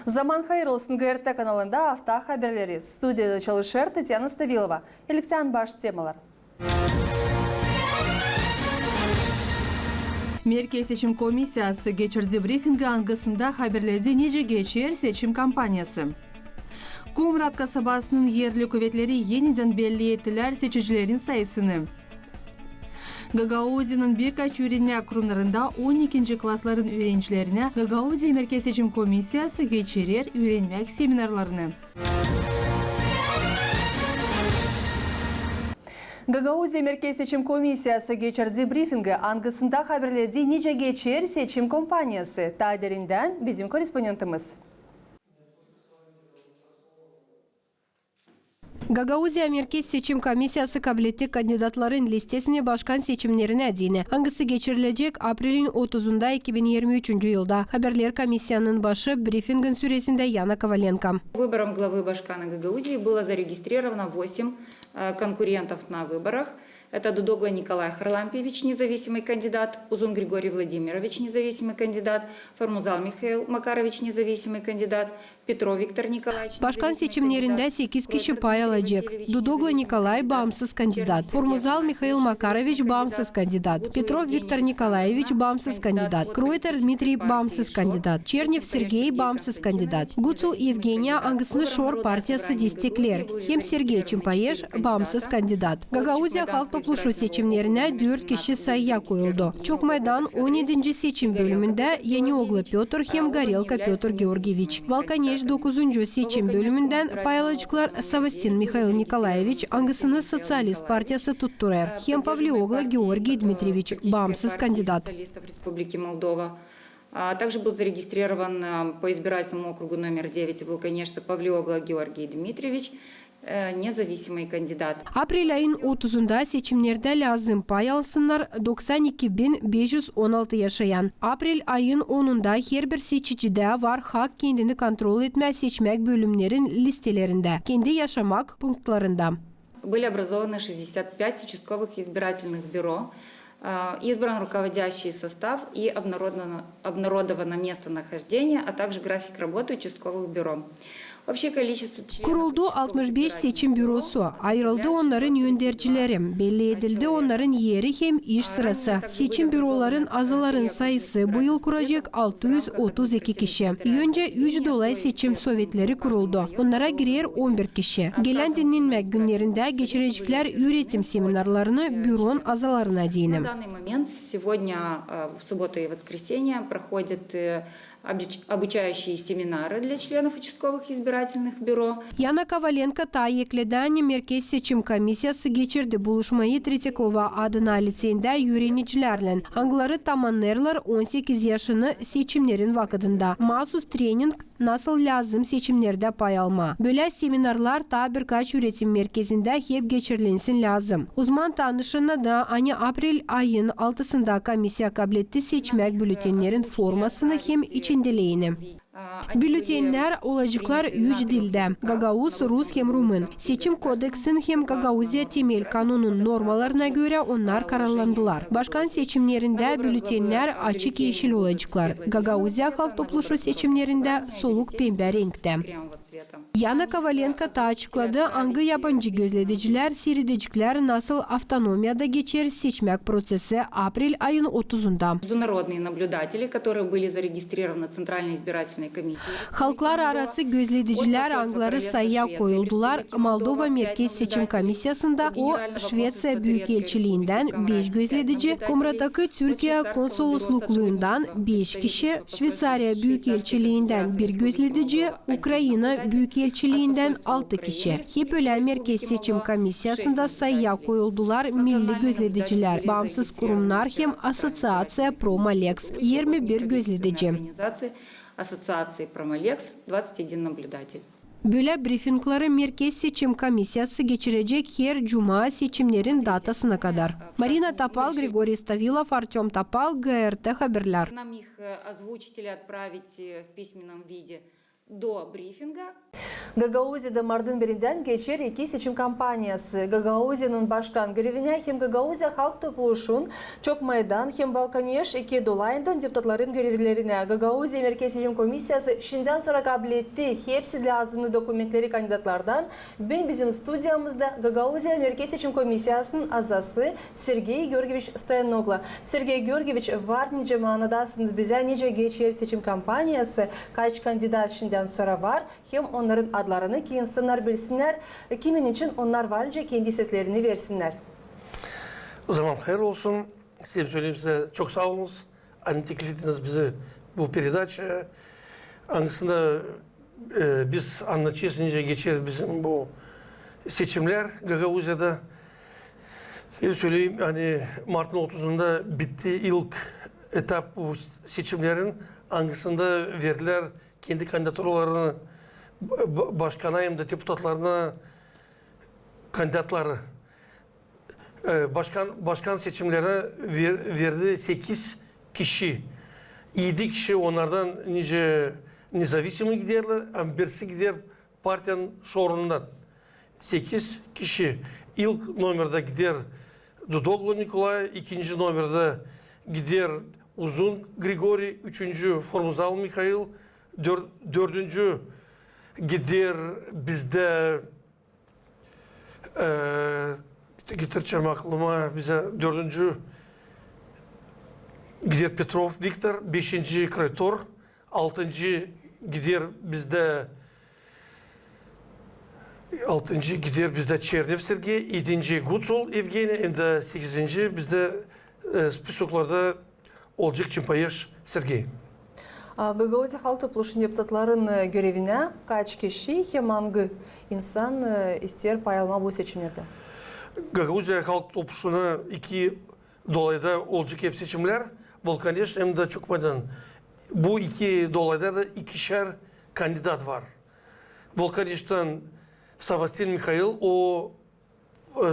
Zaman hayır olsun ГРТ kanalında hafta haberleri. Stüdyoda çalışır Tetiana Stavilova. İlkten baş temalar. Merkez Seçim Komisyası geçirdiği briefingi angasında haberledi nece geçer seçim kampanyası. Kumrat kasabasının yerli kuvvetleri yeniden belli ettiler seçicilerin sayısını. Gagauzya'nın birkaç öğrenme kurumlarında 12. klasların öğrencilerine Gagauzya Merkez Seçim Komisyası geçirir öğrenmek seminerlarını. Gagauzya Merkez Seçim Komisyası geçirdiği briefingi angasında haberledi nece geçer seçim kampanyası. Taderinden bizim korespondentimiz. Gagauzya Merkez Seçim Komisyası kabul etti kandidatların listesini başkan seçimlerine dini. Hangisi geçirilecek April'in 30'unda 2023 yılda. Haberler Komisyanın başı briefingin süresinde Yana Kovalenko. Выбором главы Башкана Гагаузии было зарегистрировано 8 конкурентов на выборах. Это Дудогла Николай Харлампиевич, независимый кандидат, Узун Григорий Владимирович, независимый кандидат, Формузал Михаил Макарович, независимый кандидат, Петров Виктор Николаевич. Başkan seçimlerinde 8 kişi pay alacak. Dudogla Nikolay bağımsız kandidat. Formuzal Mikhail Makarovich bağımsız kandidat. Petrov Viktor Nikolaevich bağımsız kandidat. Kroiter Dmitriy bağımsız kandidat. Chernev Sergey bağımsız kandidat. Gutsul Evgenia Angısını Şor Partiyası destekler. Hem Sergey Çimpayeş bağımsız kandidat. Gagauzya Halk Topluluğu seçimlerine 4 kişi sayıya koyuldu. Çokmaydan 17. seçim bölümünde Yenioglu Pyotr hem Garelka Pyotr Georgievich. Valkanej 9. seçim bölümünden paylaşıklar Savastin Mikhail Nikolaevich Angısını Sosyalist Partiyası tutturar. Hem Pavlioglu Georgiy Dmitrievich bağımsız kandidat. Также был зарегистрирован по избирательному округу номер 9 Волконежта Павлиогла Георгий Дмитриевич, независимый кандидат. April ayın 30'unda seçimlerde lazım pay alsınlar 92.516 yaşayan. April ayın 10'unda her bir seçicide var hak kendini kontrol etme seçmek bölümlerin listelerinde, kendi yaşamak punktlarında. Были образованы 65 участковых избирательных бюро. Избран руководящий состав и обнародовано местонахождение, а также график работы участковых бюро. Kuruldu 65 seçim bürosu. Ayrıldı onların yöndericileri. Belli edildi onların yeri hem iş sırası. Seçim büroların azaların sayısı bu yıl kuracak 632 kişi. Önce 3 dolay seçim sovyetleri kuruldu. Onlara girer 11 kişi. Gelen dinlenmek günlerinde geçirecekler üretim seminarlarını büron azalarına dinim. Сегодня в субботу и воскресенье проходят обучающие семинары для членов участковых избирательных бюро. Yana Kovalenko Tayyekle'den Merkez Seçim Komisyası geçirdi buluşmayı Tretyakova adına liseyinde öğrencilerle. Angları tamamlarlar 18 yaşını seçimlerin vakitinde. Mahsus trening nasıl lazım seçimlerde pay alma. Böyle seminarlar da birkaç üretim merkezinde hep geçirilinsin lazım. Uzman tanışına da aynı April ayın 6'sında komisya kabul etti seçmek bültenlerin formasını hem içindeliğini. Bültenler olacaklar 3 dilde. Gagauz, Rus hem Rumen. Seçim kodeksin hem Gagauzya temel kanunun normalarına göre onlar kararlandılar. Başkan seçimlerinde bültenler açık yeşil olacaklar. Gagauzya Halk Topluluğu seçimlerinde soluk pembe renkte. Yana Kovalenko da açıkladı, angı yabancı gözlediciler, seyrediciler nasıl avtonomiyada geçer seçmek prosesi April ayın 30'unda. Halklar arası gözlediciler angları sayıya koyuldular. Moldova Merkez Seçim Komisyası'nda o Şvetsiya Büyükelçiliğinden 5 gözledici, Kumrat'taki Türkiye Konsoloslukluğundan 5 kişi, Şveysarya Büyükelçiliğinden 1 gözledici, Ukrayna Büyükelçiliğinden 6 kişi. Hep öyle Merkez Seçim Komisyası'nda sayıya koyuldular milli gözlediciler, bağımsız kurumlar hem Asosiyatsiya Promalex 21 gözledici. Ассоциации Промалекс 21 наблюдатель. Böyle briefingleri Merkez Seçim Komisyası geçirecek her cuma seçimlerin datasına kadar. Marina Tapal, Grigoriy Stavilov, Artyom Tapal, GRT Haberler. Нам их озвучить или отправить в письменном виде до брифинга. Гагаузи'de Mardin birinden geçer iki seçim kampanyası. Gagauzi'nin başkan görevine hem Gagauziya Halk Topluluğu'nun çok meydan hem Balkanyeş iki dolayından deputatların görevlerine Gagauziya Merkez Seçim Komisyası şimdiden sonra kabul etti. Hepsi lazımlı dokumentleri kandidatlardan. Ben bizim stüdyomuzda Gagauziya Merkez Seçim Komisyası'nın azası Sergey Georgievich Stoyanoglu. Sergey Georgievich var nice manadasınız bize nice geçer seçim kampanyası kaç kandidat şimdiden sonra var hem onların adlarını ki insanlar bilsinler kimin için onlar varınca kendi seslerini versinler. O zaman hayır olsun. Size söyleyeyim size çok sağ olunuz. Hani teklif ettiniz bizi bu передача. Aslında biz anlatacağız nice geçer bizim bu seçimler Gagauziya'da. Size söyleyeyim hani Mart'ın 30'unda bitti ilk etap bu seçimlerin. Hangisinde verdiler kendi kandidatlarını başkana hem de deputatlarına kandidatları başkan seçimlerine verdi 8 kişi. 7 kişi onlardan nice nizavissimi giderler, ama birisi gider partiyanın sorunundan. 8 kişi. İlk nomerde gider Dudoglu Nikolay, ikinci nomerde gider Uzun Grigoriy, üçüncü Formuzal Mikhail, dördüncü gider bizde getireceğim aklıma bize dördüncü gider Petrov Viktor, beşinci Kraytor, altıncı gider bizde Çernev Sergey, yedinci Gutsol Evgeniy, hem de sekizinci bizde spisoklarda olacak Çimpayeş Sergey. Gagauziya Halk Topluluğu'nun deputatların görevine kaç kişi hem hangi insan ister pay alma bu seçimlerde? Gagauziya Halk Topluluğu'na iki dolayda olacak hep seçimler. Volkaneş hem de Çukmadan. Bu iki dolayda da ikişer kandidat var. Volkaneş'ten Savastin Mikhail, o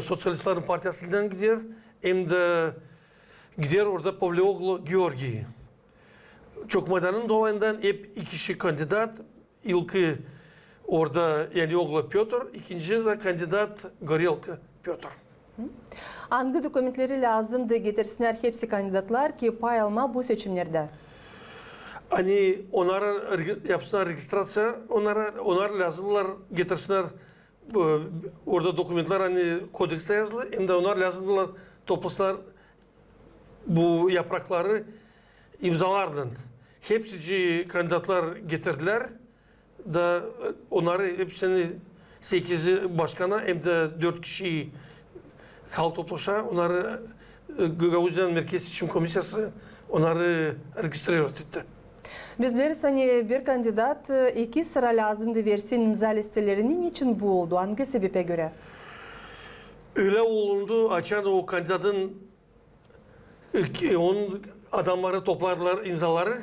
Sosyalistlerin Partisi'nden gider. Hem de gider orada Pavlioglu Georgiy. Çokmadanın dolayından hep iki kişi kandidat. İlki orada Yelioglu Piotr, ikinci de kandidat Gorelka Piotr. Hangi dokumentleri lazımdı getirsinler hepsi kandidatlar ki pay alma bu seçimlerde? Hani onlara yapsınlar registrasyon, onlar lazımlar getirsinler. Orada dokumentler hani kodekste yazılı, hem de onlar lazımlar toplasınlar bu yaprakları imzalardan. Hepsi kandidatlar getirdiler da onları hepsini 8'i başkana hem de 4 kişi halk topluşa onları Gagauziya Merkez Seçim Komisyası onları registre etti. Biz biliriz hani bir kandidat iki sıra lazımdı versin imza listelerini niçin bu oldu? Hangi sebebe göre? Öyle olundu açan o kandidatın onun adamları topladılar imzaları.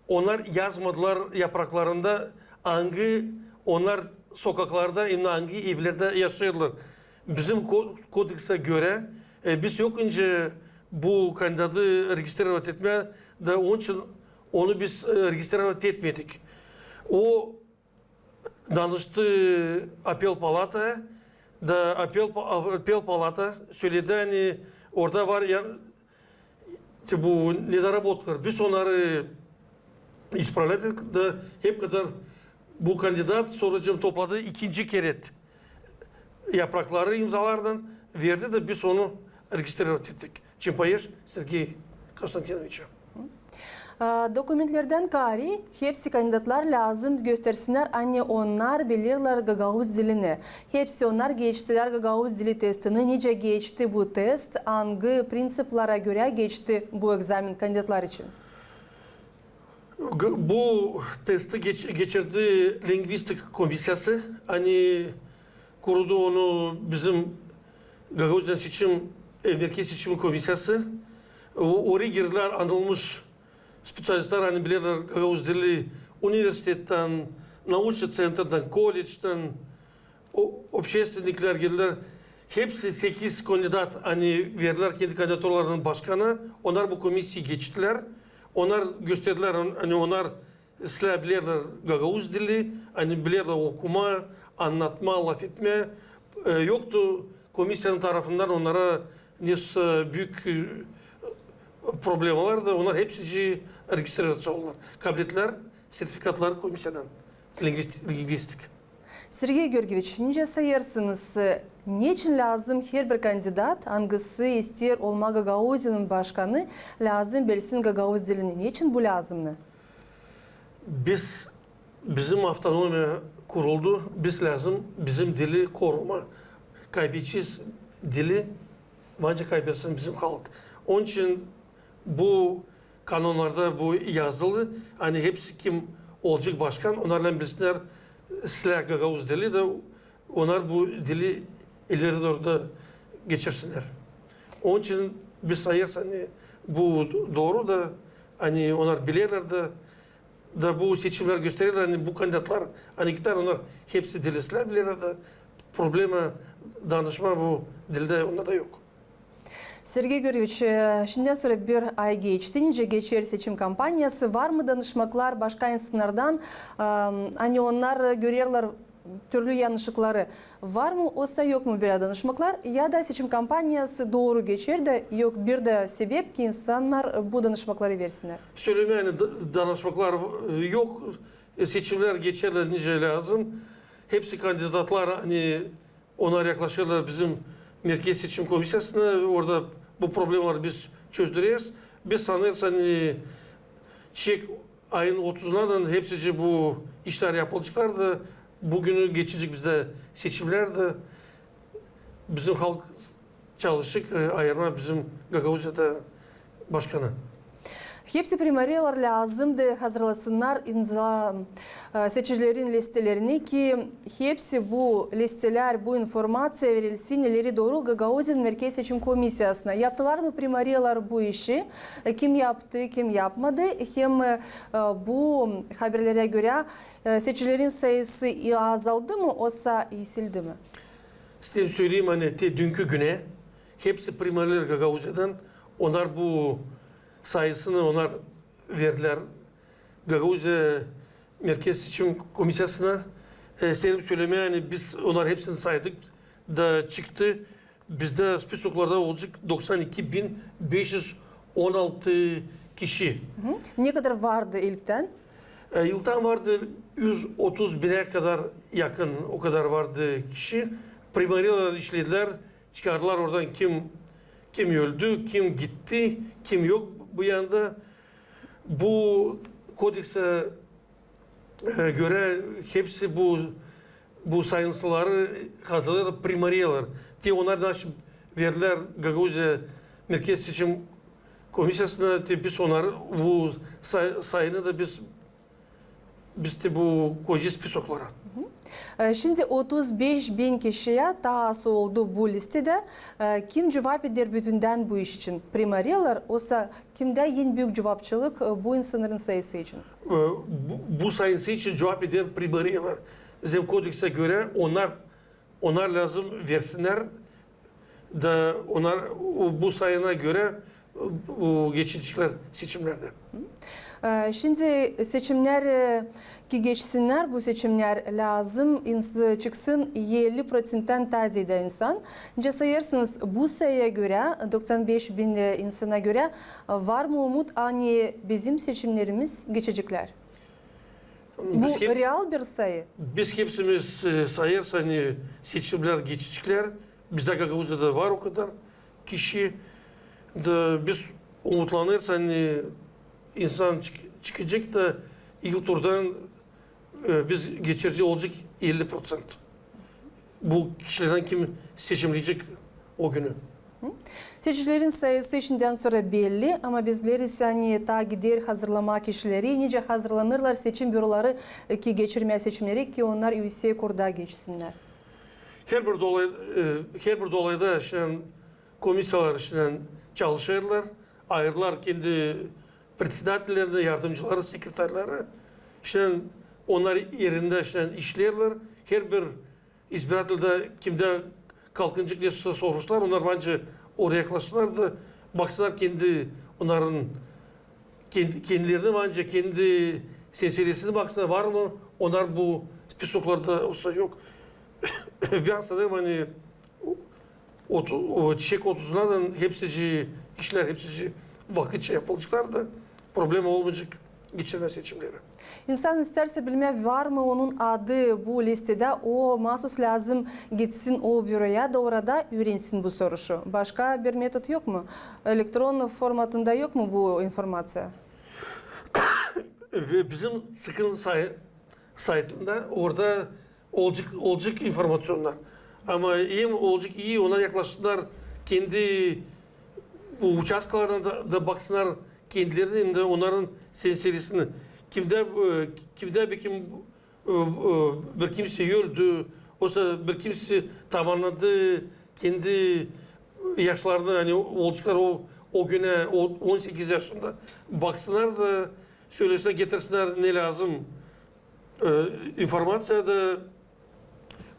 Onlar yazmadılar yapraklarında hangi onlar sokaklarda hangi evlerde yaşıyorlar. Bizim kodekse göre biz yok önce bu kandidatı registre etmeye de onun için onu biz registre etmedik. O danıştı apel palata da apel palata söyledi hani orada var ya bu ne de работаlar. Biz onları ispravladık da hep kadar bu kandidat sorucum topladı ikinci kere yaprakları imzalardan verdi de biz onu registre ettik. Çimpayeş Sergey Konstantinovich'a. Dokumentlerden gari hepsi kandidatlar lazım göstersinler anne onlar bilirler Gagauz dilini. Hepsi onlar geçtiler Gagauz dili testini. Nice geçti bu test? Hangi prinsiplara göre geçti bu egzamin kandidatlar için? Bu testi geçirdi lingvistik komisyası. Hani kurdu onu bizim Gagauziya Merkez Seçim Komisyası. Oraya girdiler anılmış spesyalistler hani bilirler Gagauz dili üniversitetten naучный center'dan, колледжden, общественникler geldiler. Hepsi 8 kandidat hani verdiler kendi kandidatlarının başkanı. Onlar bu komisyayı geçtiler. Onlar gösterdiler hani onlar silah bilirler Gagavuz dili, hani bilirler okuma, anlatma, laf etme. Yoktu komisyanın tarafından onlara büyük problem vardı. Onlar hepsi registrasyon oldular. Kabiliyetler, sertifikatlar komisyadan. Lingvistik. Sergey Georgievich, nice sayırsınız? Niçin lazım her bir kandidat hangisi ister olma Gagavuz'un başkanı lazım bilsin Gagavuz dilini? Niçin bu lazımdı? Bizim avtonomiya kuruldu. Biz lazım bizim dili koruma. Kaybedeceğiz dili, bence kaybetsin bizim halk. Onun için bu kanunlarda bu yazılı. Hani hepsi kim olacak başkan, onlarla bilsinler silah Gagavuz dili de onlar bu dili ileri doğru da geçirsinler. Onun için biz sayarız hani bu doğru da hani onlar bilirler da bu seçimler gösterirler hani bu kandidatlar hani gider onlar hepsi dili silah bilirler de problema danışma bu dilde onda da yok. Sergey Georgievich, şimdiden sonra bir ay geçti. Nice geçer seçim kampanyası. Var mı danışmaklar başka insanlardan? Hani onlar görüyorlar türlü yanlışlıkları. Var mı, olsa yok mu böyle danışmaklar? Ya da seçim kampanyası doğru geçer de yok bir de sebep ki insanlar bu danışmakları versinler. Söyleme yani danışmaklar yok. Seçimler geçerler nice lazım. Hepsi kandidatlar hani onlar yaklaşırlar bizim Merkez Seçim Komisyası'na. Orada bu problemleri biz çözdürüyoruz. Biz sanırız hani çiçek ayın 30'undan hepsi bu işler yapılacaklar da bugünü geçecek bizde seçimler de bizim halk çalışık ayırma bizim Gagavuz'da başkanı. Hepsi primariyalar lazımdı hazırlasınlar imza seçicilerin listelerini ki hepsi bu listeler, bu informasya verilsin ileri doğru Gagavuz'un Merkez Seçim Komisyası'na. Yaptılar mı primariyalar bu işi? Kim yaptı, kim yapmadı? Hem bu haberlere göre seçicilerin sayısı azaldı mı, olsa isildi mi? İsteyim söyleyeyim hani dünkü güne hepsi primariyalar Gagavuz'dan onlar bu sayısını onlar verdiler Gagavuz Merkez Seçim Komisyası'na. İstedim söylemeye yani biz onlar hepsini saydık da çıktı. Bizde spesoklarda olacak 92.516 kişi. Ne kadar vardı ilkten? Yıldan vardı 130 bine kadar yakın o kadar vardı kişi. Primariyalar işlediler, çıkardılar oradan kim öldü, kim gitti, kim yok. Bu yanda bu kodekse göre hepsi bu sayınsıları hazırladı primariyalar. Ki onlar da verdiler Gagavuz Merkez Seçim Komisyası'na biz onları bu sayını da biz de bu koyacağız pisoklara. Şimdi 35 bin kişiye daha az oldu bu listede. Kim cevap eder bütünden bu iş için? Primariyalar olsa kimde en büyük cevapçılık bu insanların sayısı için? Bu sayısı için cevap eder primariyalar. Zem kodekse göre onlar lazım versinler da onlar bu sayına göre geçecekler seçimlerde. Şimdi seçimler ki geçsinler, bu seçimler lazım çıksın 50%'ten tazede insan. Nece sayırsınız bu sayıya göre 95 bin insana göre var mı umut hani bizim seçimlerimiz geçecekler? Bu real bir sayı. Biz hepsimiz sayarız hani seçimler geçecekler. Bizde Gagavuz'da da var o kadar kişi. Biz umutlanırız hani insan çıkacak da ilk turdan biz geçirici olacak 50%. Bu kişilerden kim seçimleyecek o günü? Seçicilerin sayısı şimdiden sonra belli ama biz biliriz hani ta gider hazırlama kişileri nice hazırlanırlar seçim büroları ki geçirmeye seçimleri ki onlar üyesi kurda geçsinler. Her bir dolayda komisyalar çalışırlar, ayırırlar kendi председательlerini, yardımcıları, sekreterleri. onlar yerinde işlerler. Her bir izbiratilde kimde kalkıncık diye soruşlar. Onlar bence oraya yaklaştılar da baksınlar onların kendilerine bence kendi senselesine baksınlar var mı? Onlar bu spisoklarda olsa yok. Ben sanırım hani o çiçek 30'lardan hepsi işler hepsi vakitçe yapılacaklar da problem olmayacak geçirme seçimleri. İnsan isterse bilmek var mı onun adı bu listede, o mahsus lazım gitsin o büroya da orada öğrensin bu soruşu. Başka bir metot yok mu? Elektron formatında yok mu bu informasiya? Bizim sıkın saytında orada olacak informasyonlar. Ama iyi ona yaklaşsınlar. Kendi bu uçaskalarına da baksınlar kendilerinin de onların senselisini. Kimde bir kimse öldü, oysa bir kimse tamamladı kendi yaşlarını hani olacaklar o güne 18 yaşında baksınlar da söylesinler getirsinler ne lazım informasiya da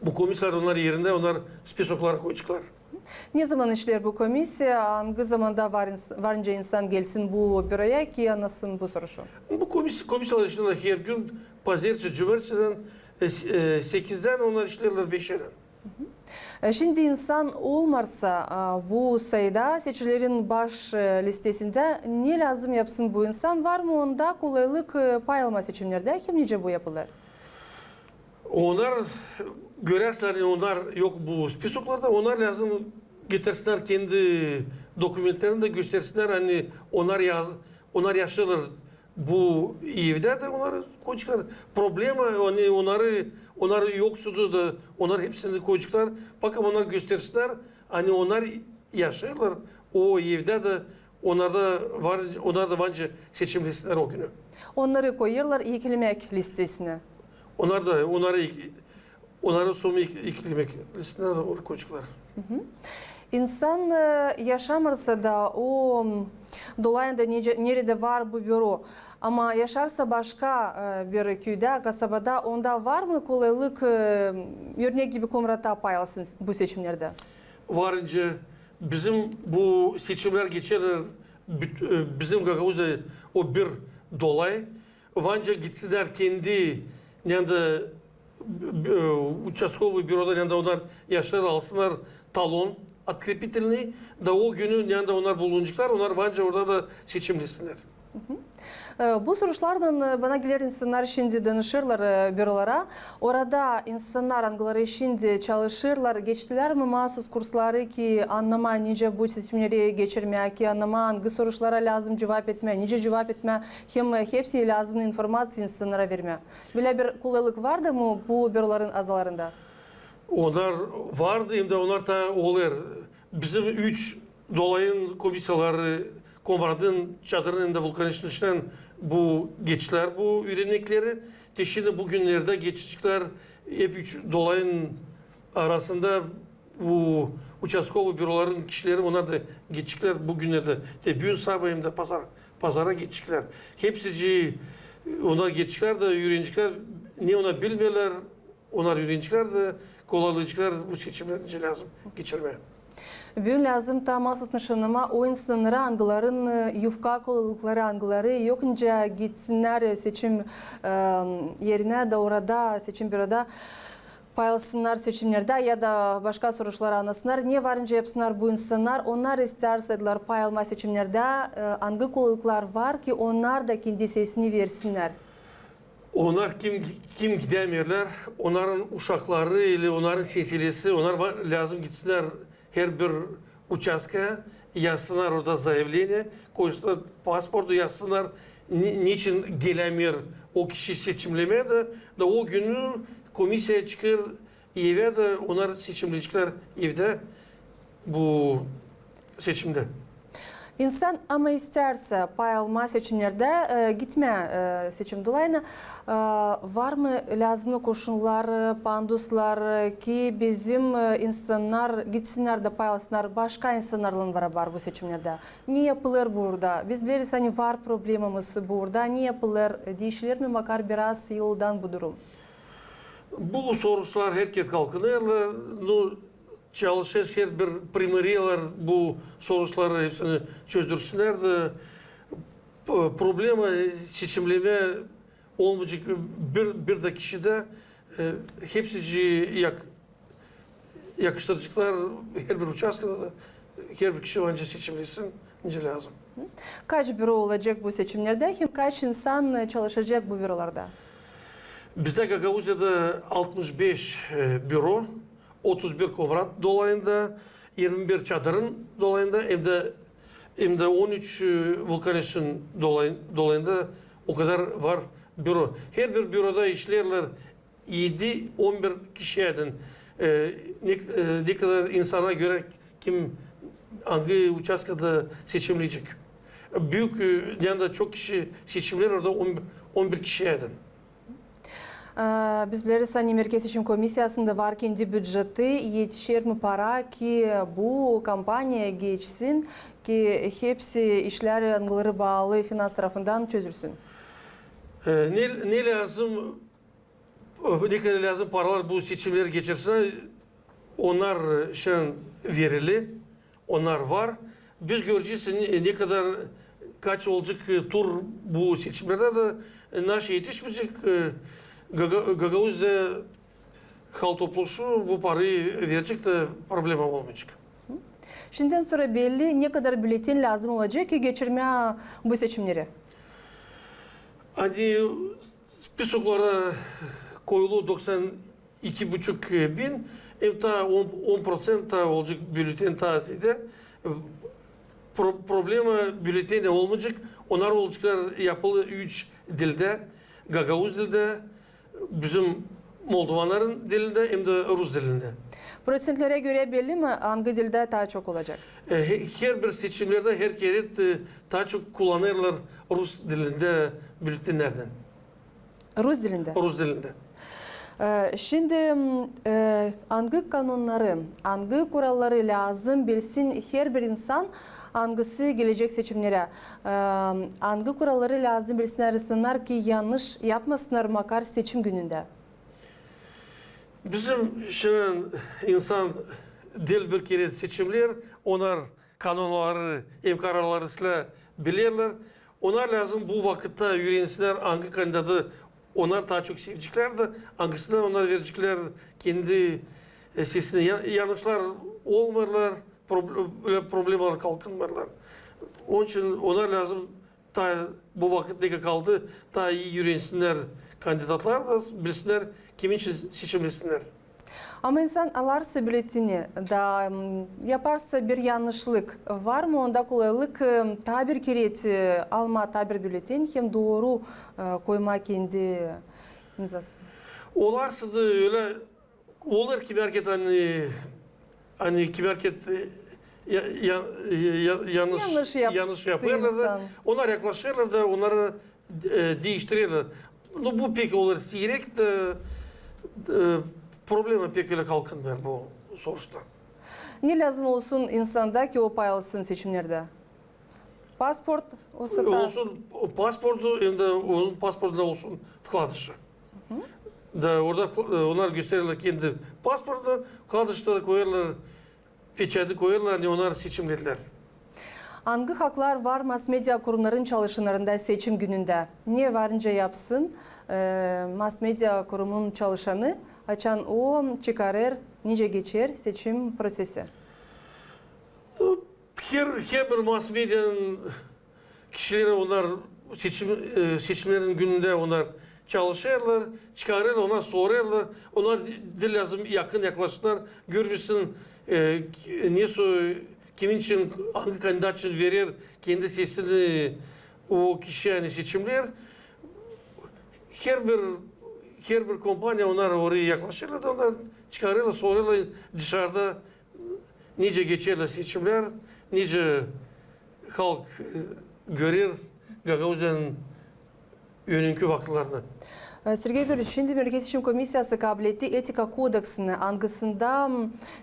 bu komisyonlar onlar yerinde onlar spesoklara koyacaklar. Ne zaman işler bu komisya? Hangi zamanda varınca insan gelsin bu büroya ki anlasın bu soruşu? Bu komisyalar işlerler her gün pazartesi, cumartesiden 8'den onlar işlerler 5'den. Şimdi insan olmazsa bu sayıda seçicilerin baş listesinde ne lazım yapsın bu insan? Var mı onda kolaylık pay alma seçimlerde? Kim nice bu yapılır? Onlar görerler onlar yok bu spesoklarda onlar lazım getirsinler kendi dokümentlerini de göstersinler hani onlar yaşıyorlar bu evde de onlar koyacaklar. Problem hani onları yoksudu da onlar hepsini koyacaklar. Bakın onlar göstersinler hani onlar yaşıyorlar o evde de onlar da bence seçim listeler o günü. Onları koyuyorlar ilgilemek listesine. Onları sonu eklemek listesine koyacaklar. İnsan yaşamırsa da o dolayında nerede var bu büro ama yaşarsa başka bir köyde, kasabada onda var mı kolaylık örnek gibi Komrat'ta pay alsın bu seçimlerde? Varınca bizim bu seçimler geçer bizim Gagavuz'da o bir dolay vanca gitsinler kendi yanında участковый büroda yanında onlar yaşlar alsınlar talon открепительный da o günün yanında onlar bulunacaklar onlar bence orada da seçimlesinler. Bu soruşlardan bana gelir insanlar şimdi danışırlar bürolara. Orada insanlar hangileri şimdi çalışırlar. Geçtiler mi mahsus kursları ki anlama nice bu seçimleri geçirmeye ki anlama hangi soruşlara lazım cevap etme, nice cevap etme hem hepsi lazım informasyon insanlara verme. Böyle bir kolaylık vardı mı bu büroların azalarında? Onlar vardı hem de onlar da olur. Bizim 3 dolayın komisyaları Komrad'ın çadırının da vulkanın içinden bu geçtiler bu ürenekleri. Şimdi bugünlerde geçecekler hep 3 dolayın arasında bu участковый büroların kişileri onlar da geçecekler bugünlerde. Bugün sabah hem de pazara geçecekler. Hepsi onlar geçecekler de öğrenciler ne ona bilmiyorlar. Onlar öğrenciler de kolaylıklar bu seçimlerince lazım geçirmeye. Bugün lazım tam mahsus nişanlama o insanlara hangilerin yufka kolaylıkları hangileri yokunca gitsinler seçim yerine de orada seçim büroda paylaşsınlar seçimlerde ya da başka soruşlar anlasınlar. Niye varınca yapsınlar bu insanlar? Onlar isterseler pay alma seçimlerde hangi kolaylıklar var ki onlar da kendi sesini versinler? Onlar kim gidemiyorlar? Onların uşakları ile onların silsilesi onlar lazım gitsinler her bir uçaska yazsınlar orada zaявление, koysunlar pasportu yazsınlar niçin gelemiyor o kişi seçimlemeye de o günü komisya çıkar eve de onlar seçimleyecekler evde bu seçimde. İnsan ama isterse pay alma seçimlerde gitme seçim dolayına var mı lazım koşullar, panduslar ki bizim insanlar gitsinler de pay alsınlar başka insanlarla beraber bu seçimlerde. Ne yapılır burada? Biz biliriz hani var problemimiz burada. Ne yapılır? Değişilir mi bakar biraz yıldan bu durum? Bu sorular herkes kalkınırlar. Çalışır her bir primeriyalar bu soruları hepsini çözdürsünler de problema seçimleme olmayacak bir de kişide hepsi yakıştırıcılar her bir uçaskada da her bir kişi önce seçimlesin önce lazım. Kaç büro olacak bu seçimlerde? Hem kaç insan çalışacak bu bürolarda? Bizde Gagavuzya'da 65 büro, 31 komrat dolayında, 21 çadırın dolayında, hem de 13 vulkanistin dolayında o kadar var büro. Her bir büroda işlerler 7-11 kişiyeden ne kadar insana göre kim hangi uçaskada seçimleyecek. Büyük yanında çok kişi seçimler orada 11 kişiyeden. Biz biliriz hani Merkez Seçim Komisyası'nda var kendi bütçeti yetişir mi para ki bu kampanya geçsin ki hepsi işler yanları bağlı finans tarafından çözülsün. Ne lazım? Ne kadar lazım paralar bu seçimleri geçirse onlar verili, onlar var. Biz göreceğiz ne kadar kaç olacak tur bu seçimlerde de naş yetişmeyecek. Gagavuzya halk topluluğu bu parayı verecek de problem olmayacak. Şimdiden sonra belli ne kadar bületin lazım olacak ki geçirmeye bu seçimleri? Hani pisoklara koyulu 92,5 bin, ta 10% ta olacak bülten tazide. Problema bülteni olmayacak. Onlar olacaklar yapılı 3 dilde, Gagavuz dilde, bizim Moldovanların dilinde hem de Rus dilinde. Prosentlere göre belli mi hangi dilde daha çok olacak? Her bir seçimlerde her kere daha çok kullanırlar Rus dilinde bültenlerden. Rus dilinde? Rus dilinde. Şimdi hangi kanunları, hangi kuralları lazım bilsin her bir insan hangisi gelecek seçimlere? Hangi kuralları lazım bilsin arasınlar ki yanlış yapmasınlar makar seçim gününde? Bizim şimdi insan dil bir kere seçimler, onlar kanunları, kararları bilirler. Onlar lazım bu vakitte öğrensinler hangi kandidatı onlar daha çok sevecekler de hangisine onlar verecekler kendi sesine yanlışlar olmarlar, problemler kalkınmarlar. Onun için onlar lazım ta bu vakitte kaldı daha iyi öğrensinler kandidatlar da bilsinler kimin için seçimlesinler. Ama insan alarsa bülteni da yaparsa bir yanlışlık var mı onda kolaylık tabir kere alma tabir bülten hem doğru koyma kendi imzasını. Olarsa da öyle olur ki belki hani ki belki yanlış yapıyorlar da onlar yaklaşırlar da onları değiştirirler. Bu pek olur sirek de problemi pek öyle kalkınmıyor bu sonuçta. Ne lazım olsun insanda ki o pay alsın seçimlerde? Pasport olsa da... Olsun pasportu hem de onun pasportunda olsun vkladışı. Da orada onlar gösterirler kendi pasportunu, vkladışı da koyarlar, peçeti koyarlar, hani onlar seçimlediler. Hangi haklar var mass medya kurumların çalışanlarında seçim gününde? Niye varınca yapsın mass medya kurumunun çalışanı açan o çıkarır, nice geçer seçim prosesi? Her bir mass medyanın kişileri onlar seçimlerin gününde onlar çalışırlar, çıkarırlar, onlar sorarlar. Onlar dil lazım yakın yaklaşsınlar, görmüşsün kimin için, hangi kandidat için verir kendi sesini o kişi yani seçimler. Her bir kompanya onlar oraya yaklaşırlar da onlar çıkarırlar, sorarlar dışarıda nice geçerler seçimler, nice halk görür Gagauziya'nın önünkü vakitlerini. Сергей Григорьевич, şimdi Merkez Seçim Komisyası kabul etti etika kodeksini angasında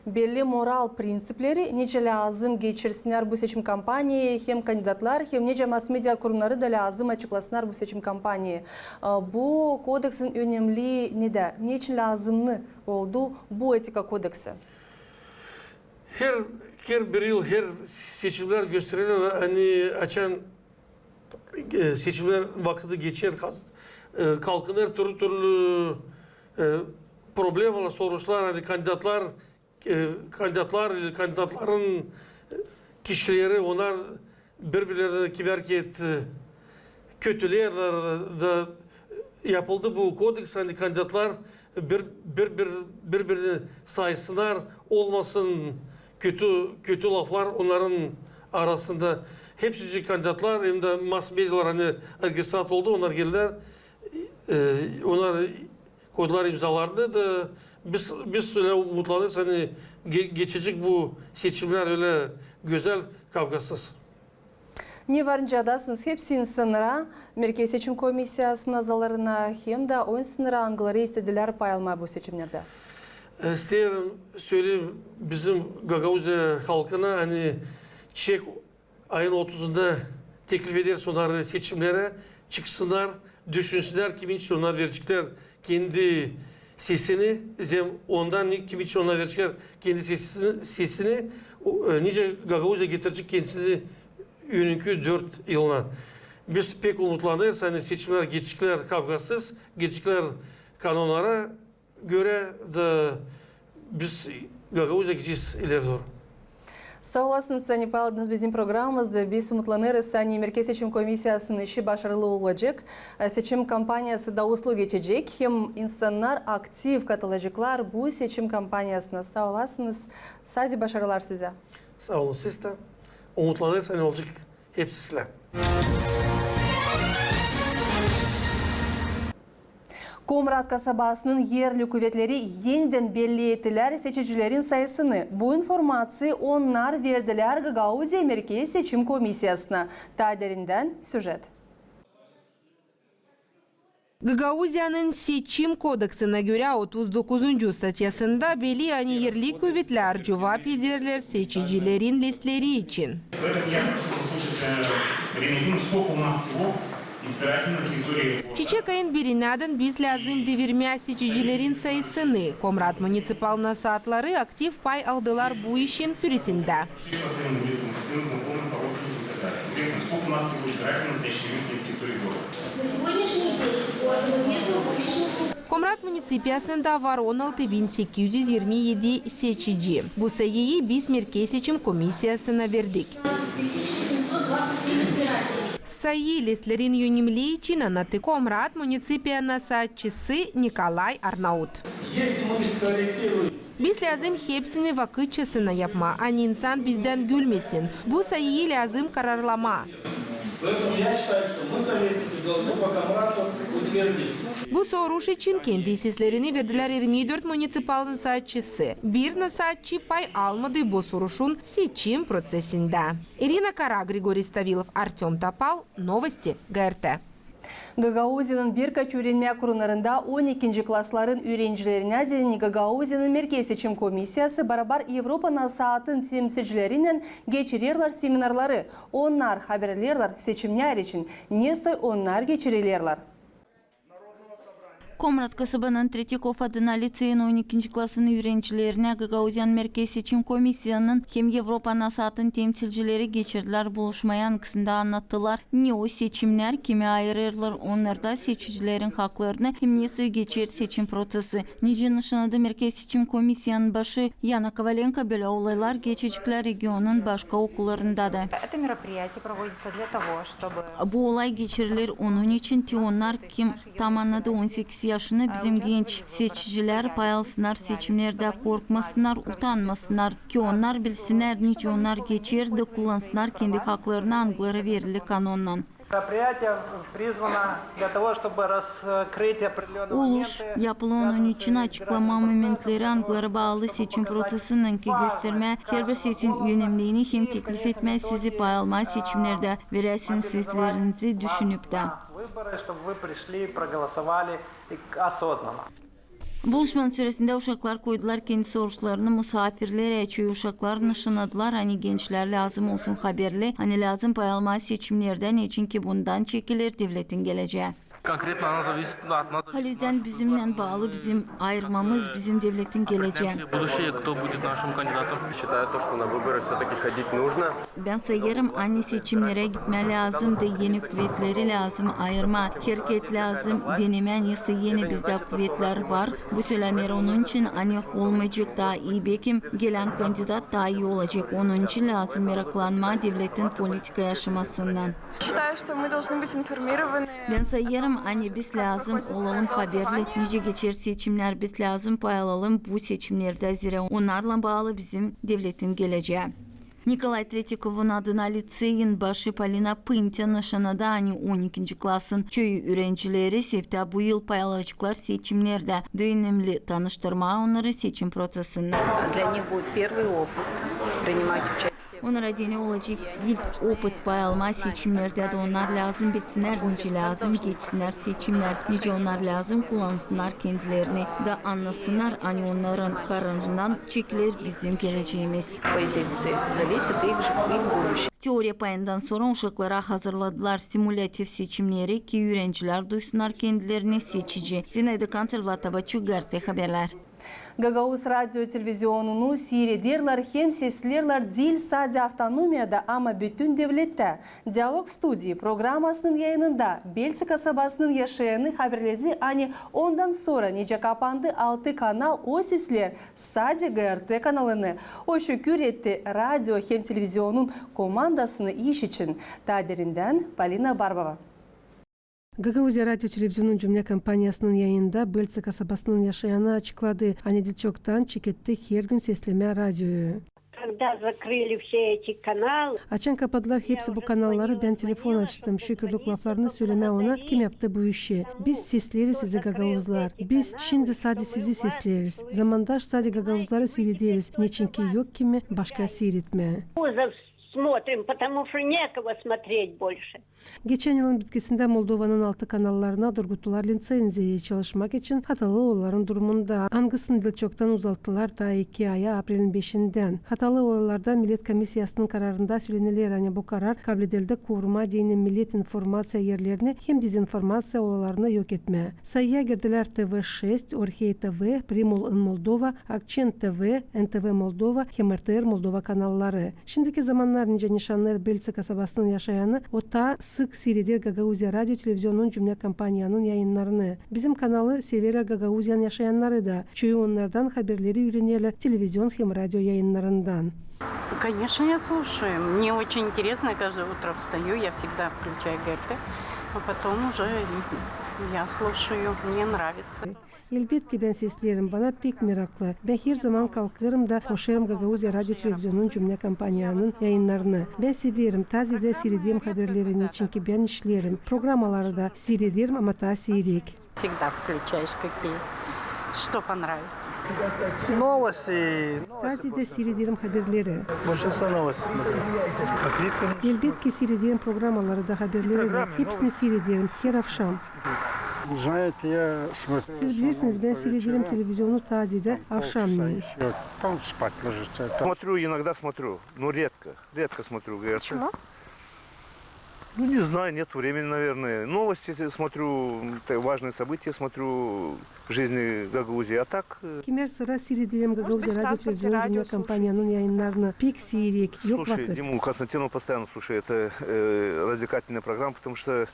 belli moral prensipleri nece lazım geçirsinler bu seçim kampanyayı hem kandidatlar hem nece mass media kurumları da lazım açıklasınlar bu seçim kampanyayı. Bu kodeksin önemli nede? Niçin lazımlı oldu bu etika kodeksi? Her bir yıl her seçimler gösterilir. Hani açan seçimler vakti geçer. Kalkınır türlü problemler, soruşlar, hani kandidatların kişileri onlar birbirlerine kiberket kötülerler da yapıldı bu kodeks hani kandidatlar birbirini saysınlar olmasın kötü laflar onların arasında hepsi kandidatlar hem de mass medyalar hani registrat oldu onlar geldiler. Onlar koydular imzalarını da biz öyle umutlanırız hani geçecek bu seçimler öyle güzel kavgasız. Ne varınca adasınız hepsi insanlara Merkez Seçim Komisyası'nın azalarına hem de o insanlara angıları istediler pay alma bu seçimlerde. İsterim söyleyeyim bizim Gagauzya halkına hani çiçek ayın 30'unda teklif eder onları seçimlere çıksınlar. Düşünsünler kimin için onlar verecekler kendi sesini ondan kimin için onlar verecekler kendi sesini nice Gagauzya getirecek kendisini önünkü 4 yılına. Biz pek umutlanırız hani seçimler geçecekler kavgasız geçecekler kanunlara göre de biz Gagauzya gideceğiz ileri doğru. Sağ olasınız Sani Pavlovna bizim programımızda biz umutlanırız Sani Merkez Seçim Komisyası'nın işi başarılı olacak. Seçim kampanyası da uslu geçecek. Hem insanlar aktif katılacaklar bu seçim kampanyasına. Sağ olasınız. Sadece başarılar size. Sağ olun siz de. Umutlanırız hani olacak hepsi sizler. Komrat kasabasının yerli kuvvetleri yeniden belli ettiler seçicilerin sayısını. Bu informasyayı onlar verdiler Gagauzya Merkez Seçim Komisyası'na. Taderinden süjet. Gagauzya'nın seçim kodeksine göre 39. statyasında belli yerli kuvvetler cevap ederler seçicilerin listeleri için. Çiçek ayın birinden biz lazım devirmeye seçicilerin sayısını. Komrat municipal nasatları aktif pay aldılar bu işin süresinde. Komrat municipiyasında var 16.827 seçici. Bu sayıyı biz Merkez Seçim Komisyası'na verdik. Sayı listelerin yönelimliği için anlattı Komrat municipiya nasatçısı Nikolay Arnaut. Biz lazım hepsini vakitçasına yapma. Hani insan bizden gülmesin. Bu sayıyı lazım kararlama. Bu soruş için kendi seslerini verdiler 24 municipal nasatçısı. Bir nasatçı pay almadı bu soruşun seçim prosesinde. Irina Kara, Grigoriy Stavilov, Artem Topal, Novosti, GRT. Gagauzya'nın birkaç öğrenme kurumlarında 12. klasların öğrencilerine değinen Gagauzya'nın Merkez Seçim Komisyası beraber Avrupa nasatın temsilcileriyle geçirirler seminarları. Onlar haberlerler seçimler için. Nestoy onlar geçirirler. Komrat kasabanın Tretyakov adına liseyin 12. klasının öğrencilerine Gagauzyan Merkez Seçim Komisyası'nın hem Avrupa nasatın temsilcileri geçirdiler buluşmayan kısımda anlattılar. Ne o seçimler kimi ayırırlar onlarda seçicilerin haklarını hem ne geçir seçim prosesi. Nice nişanadı Merkez Seçim Komisyası'nın başı Yana Kovalenko böyle olaylar geçecekler regionun başka okullarında da. Bu olay geçirilir onun için ki onlar kim tamamladı 18 yaşını bizim genç seçiciler pay alsınlar seçimlerde korkmasınlar, utanmasınlar ki onlar bilsinler nice onlar geçer de kullansınlar kendi haklarını anglara verili kanunla. Мероприятие призвано для того, чтобы раскрыть определенные Uluş, моменты, yapılan için açıklama momentleri anglara bağlı seçim prosesinin ki gösterme, her bir seçim yönemliğini hem teklif etme, sizi pay alma seçimlerde veresin seslerinizi düşünüp de. выборы, чтобы вы пришли и проголосовали осознанно. Buluşmanın süresinde uşaklar koydular kendi soruşlarını misafirlere açıyor. Uşaklar nişanadılar hani gençler lazım olsun haberli. Hani lazım pay alma seçimlerden için ki bundan çekilir devletin geleceği. Конкретно она зависит от нас. Haliden bizimle bağlı bizim ayırmamız bizim devletin geleceği. Будущее, кто будет нашим кандидатом. Считаю то, что на выборы все-таки ходить нужно. Ben sayarım anne seçimlere gitme lazım da yeni kuvvetleri lazım ayırma. Hareket lazım denemen ise yeni bizde kuvvetler var. Bu söylemeler onun için hani olmayacak daha iyi bekim gelen kandidat daha iyi olacak. Onun için lazım meraklanma devletin politika yaşamasından. Считаю, что мы должны быть информированы. Ben sayarım anne biz lazım olalım haberli. Nice geçer seçimler biz lazım pay alalım bu seçimlerde zira onlarla bağlı bizim devletin geleceği. Nikolay Tretikov'un adına liseyin başı Polina Pıntia nişanada hani 12. klasın köyü öğrencileri sevda bu yıl pay alacaklar seçimlerde. Önemli tanıştırma onları seçim prosesinde. Для них будет первый опыт принимать участие. Onlara dene olacak ilk opet pay alma seçimlerde de onlar lazım bilsinler, nice lazım geçsinler seçimler, nice onlar lazım kullansınlar kendilerini da anlasınlar, hani onların kararından çekilir bizim geleceğimiz. Позиции зависит их будущее. Teoriya payından sonra uşaklara hazırladılar simülatif seçimleri ki öğrenciler duysunlar kendilerini seçici. Zinayda Kanser Vlad Tabachuk, Gazete Haberler. Gagauz radyo televizyonunu seyrederler hem seslerler değil sadece avtonomiyada ama bütün devlette. Diyalog Studi programmasının yayınında Belçika kasabasının yaşayanı haberledi. Hani ondan sonra nece kapandı 6 kanal o sesler sadece GRT kanalını. O şükür etti radyo hem televizyonun komandasını iş için. Tadirinden Polina Barbova. Гагаузия радио телевизионун жумне компаниясынын yayında Belçika kasabasынын yaşayanı açıkladı. Anedilçoktan çeketti her gün sesleme radyoyu. Когда закрыли все эти каналы, Açan kapadılar hepsi bu kanalları. Ben telefon açtım. Şükürlük laflarını söyleme ona. Kim yaptı bu işi? Biz sesleriz sizi Gagauzlar. Biz şimdi sadece sizi sesleriz. Zamandaş sadece Gagauzları seyrederiz. Niçin ki yok kimi başka seyretme. смотрим, потому что некого смотреть больше. Geçen yılın bitkisinde Moldova'nın 6 kanallarına durguttular lisenziyi çalışmak için Hatalıoğulların durumunda. Angısını dil çoktan uzalttılar ta 2 aya April'in 5'inden. Hatalıoğullarda Millet Komisyası'nın kararında söylenilir. Yani bu karar kabledelde koruma dini millet informasya yerlerini hem dezinformasya olaylarını yok etme. Sayıya girdiler TV6, Orhei TV, Primul in Moldova, Akçent TV, NTV Moldova, hem RTR Moldova kanalları. Şimdiki zamanlar nice nişanlı Belçika kasabasının yaşayanı o ta sık seyreder Gagauzya radyo televizyonun cümle kampanyanın yayınlarını. Bizim kanalı sever Gagauzyan yaşayanları da. Çoğu onlardan haberleri öğrenirler televizyon hem radyo yayınlarından. Конечно, я слушаю. Мне очень интересно. Я каждое утро встаю, я всегда включаю ГРТ, а потом уже я слушаю. Мне нравится. Elbette ben seslerim bana pek meraklı. Ben her zaman kalkarım da koşarım Gagauzya radyo televizyonun cümle kampanyanın yayınlarını. Ben severim. Tazede seyrederim haberlerini çünkü ben işlerim. Programaları da seyrederim ama ta seyrek. Всегда включаешь какие, что понравится. Новости. Tazede seyrederim haberleri. Большинство новостей смотрю. Elbette seyrederim programaları da haberleri de. Hepsini seyrederim her akşam. Знаете, я смотрю... Siz bilirsiniz ben seyrederim televizyonu Tazede akşamleyin. Там спать ложится. Смотрю, иногда смотрю, но редко. Редко смотрю ГРТ. Почему? Ну, не знаю, нет времени, наверное. Новости смотрю, важные события смотрю в жизни Гагаузии. А так... Kimer sıra seyrederim Gagauzya radyo televizyonu cümle kampanyanın yayınlarını. Pek seyrek, yok Слушай, vakit. Диму Константинова постоянно слушаю. Это развлекательная программа, потому что,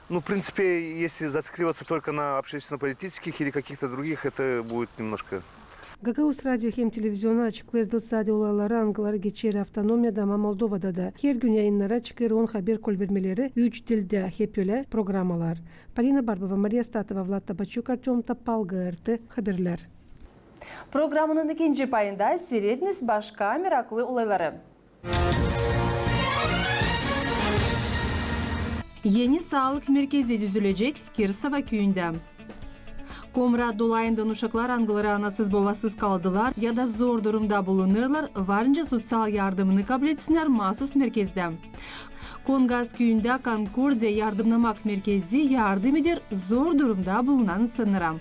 ну, в принципе, если зацикливаться только на общественно-политических или каких-то других, это будет немножко... Gagauz radyo hem televizyonu açıklardı sade olayları angıları geçer avtonomiyada ama Moldova'da da. Her gün yayınlara çıkar 10 haber kol vermeleri 3 dilde hep öyle programalar. Polina Barbova, Maria Statova, Vlad Tabachuk, Artyom Tapal, GRT Haberler. Programının ikinci payında seyrediniz başka meraklı olayları. Yeni sağlık merkezi düzülecek Kirsova köyünde. Komrat dolayından uşaklar angıları anasız babasız kaldılar ya da zor durumda bulunurlar, varınca sosyal yardımını kabul etsinler mahsus merkezde. Kongaz köyünde Konkordiya Yardımlamak Merkezi yardım eder zor durumda bulunan sınıra.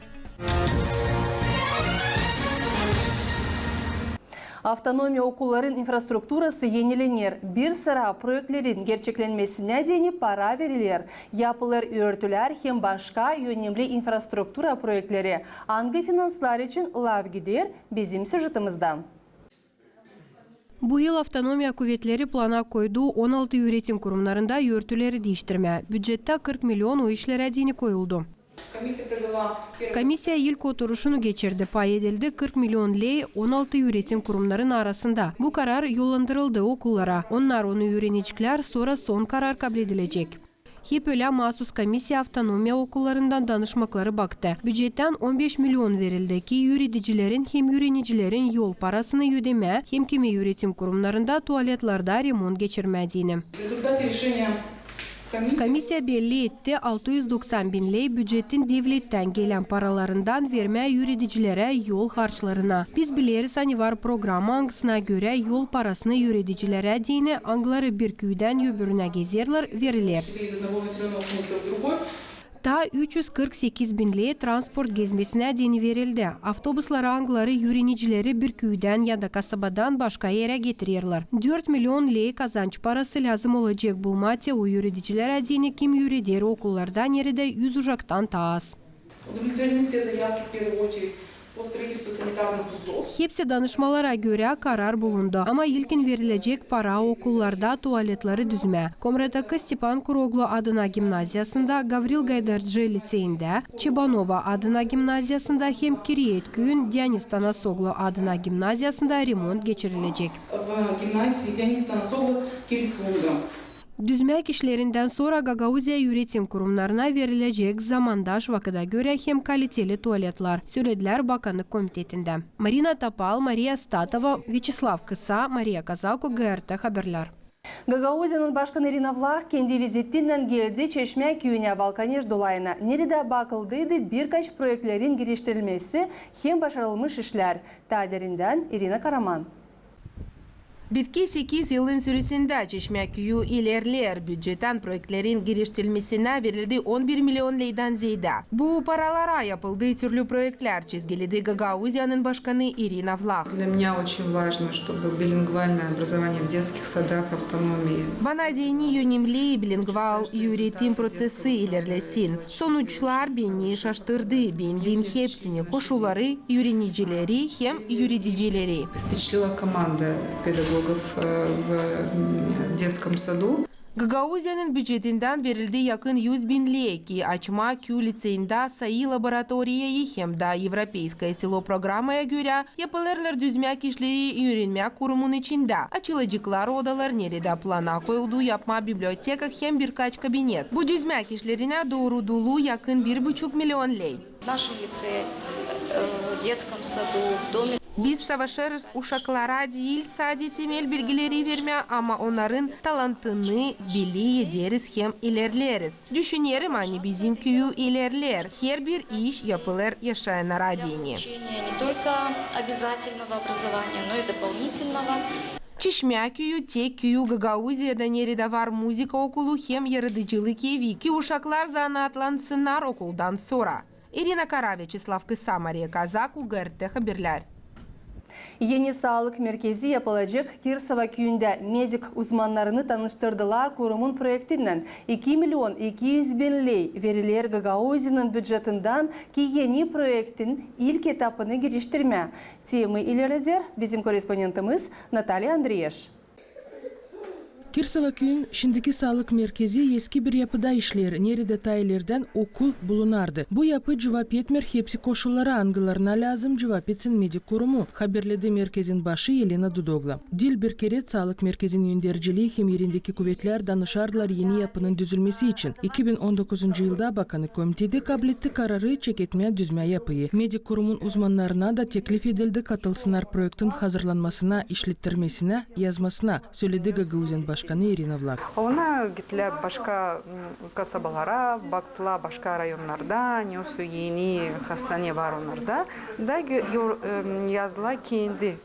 Avtonomiya okulların infrastrukturası yenilenir. Bir sıra projelerin gerçeklenmesine denip para verilir. Yapılır örtüler hem başka yönemli infrastruktura projeleri. Hangi finanslar için lav gider bizim süjetimizde. Bu yıl Avtonomiya Kuvvetleri plana koyduğu 16 üretim kurumlarında örtüleri değiştirme. Bütçette 40 milyon o işlere dini koyuldu. Komisya ilk oturuşunu geçirdi. Pay edildi 40 milyon lei 16 üretim kurumların arasında. Bu karar yollandırıldı okullara. Onlar onu öğreniciler sonra son karar kabul edilecek. Hep öyle mahsus komisya avtonomiya okullarından danışmakları baktı. Bütçetten 15 milyon verildi ki yöneticilerin hem öğrenicilerin yol parasını ödeme hem kimi üretim kurumlarında tuvaletlerde remont geçirmediğini. Komisya belli etti 690 bin lei bütçetin devletten gelen paralarından verme yöneticilere yol harçlarına. Biz biliriz hani var programı angısına göre yol parasını yöneticilere dini angları bir köyden öbürüne gezerler verilir. Ta 348 bin lei transport gezmesine deni verildi. Avtobuslar angları yöneticileri bir köyden ya da kasabadan başka yere getirirler. 4 milyon lei kazanç parası lazım olacak bu madde o yöneticilere deni kim yürüder okullardan yeri de 100 uçaktan ta az. Hepsi danışmalara göre karar bulundu ama ilkin verilecek para okullarda tuvaletleri düzme. Komrat'taki Stepan Kuroglu adına gimnaziyasında, Gavril Gaydarcı liseyinde, Çibanova adına gimnaziyasında hem Kiriyet köyün Dyanis Tanasoglu adına gimnaziyasında remont geçirilecek. Düzmek işlerinden sonra Gagauzya üretim kurumlarına verilecek zamandaş vakıda göre hem kaliteli tuvaletler, söylediler Bakanlık Komiteti'nde. Marina Tapal, Maria Statova, Vyacheslav Kısa, Maria Kazako, GRT Haberler. Gagauzya'nın başkanı Irina Vlach kendi vizitinden geldi Çeşme köyüne Balkanej dolayına. Nerede bakıldıydı birkaç projelerin geliştirilmesi hem başarılmış işler. Taderinden Irina Karaman. Bitki 8 yılın süresinde Çeşme köyü ilerler bütçeden projelerin geliştirilmesine verildi 11 milyon leyden ziyade. Bu paralara yapıldığı türlü projeler çizgiledi Gagauzya'nın başkanı Irina Vlach. Для меня очень важно, чтобы билингвальное образование в детских садах автономии. Bana dini yönelimli bilingval üretim prosesi ilerlesin. Sonuçlar beni şaştırdı. Beğendim hepsini. Koşulları, öğrenicileri hem yöneticileri. Впечатлила команда педагогов в детском саду. Gagauzya'nın bütçetinden verildi yakın 100 bin lei ki açma köy liseyinde sayı laboratoriyayı hem de Европейское село programaya göre yapılırlar düzmek işleri öğrenmek kurumun içinde. Açılacaklar odalar nerede plana koyuldu yapma biblioteka hem birkaç kabinet. Bu düzmek işlerine doğru dolu yakın 1,5 milyon lei. В нашем лицее, в детском саду, в доме. Biz savaşırız uşaklara değil sadece temel bilgileri verme ama onların talantını belli ederiz hem ilerleriz. Düşünelim hani bizim köyü ilerler. Her bir iş yapılır yaşayanlara dini. Не только обязательного образования, но и дополнительного. Çeşme köyü tek köyü Gagauzya'da nerede var müzik okulu hem yaratıcılık evi ki uşaklar zanatlansınlar okuldan sonra. Irina Kara, Vyacheslav Kısa, Maria Kazako, GRT Haberler. Yeni sağlık merkezi yapılacak Kirsova köyünde medik uzmanlarını tanıştırdılar kurumun projektinden. 2 milyon 200 bin lei verilir Gagauzya'nın bütçetinden ki yeni projektin ilk etapını geliştirme. Temi ilerleder bizim korespondentimiz Natalya Andreyeş. Kirsova köyün şimdiki sağlık merkezi eski bir yapıda işler. Neri detaylardan okul bulunardı. Bu yapı cevap etmer hepsi koşulları angılarına lazım cevap etsin medik kurumu. Haberledi merkezin başı Elena Dudogla. Dil bir kere sağlık merkezinin yöndericiliği hem yerindeki kuvvetler danışardılar yeni yapının düzülmesi için. 2019 yılda Bakanlık Komiteti kabul etti kararı çeketmeye düzme yapıyı. Medik kurumun uzmanlarına da teklif edildi katılsınlar projektin hazırlanmasına, işlettirmesine, yazmasına, söyledi Gagauzyan Başkanı. башканы Ирина Влак. Она гитля башка касабалара, бактла башка районнарда, несу ени хастане варонарда, да язла kendi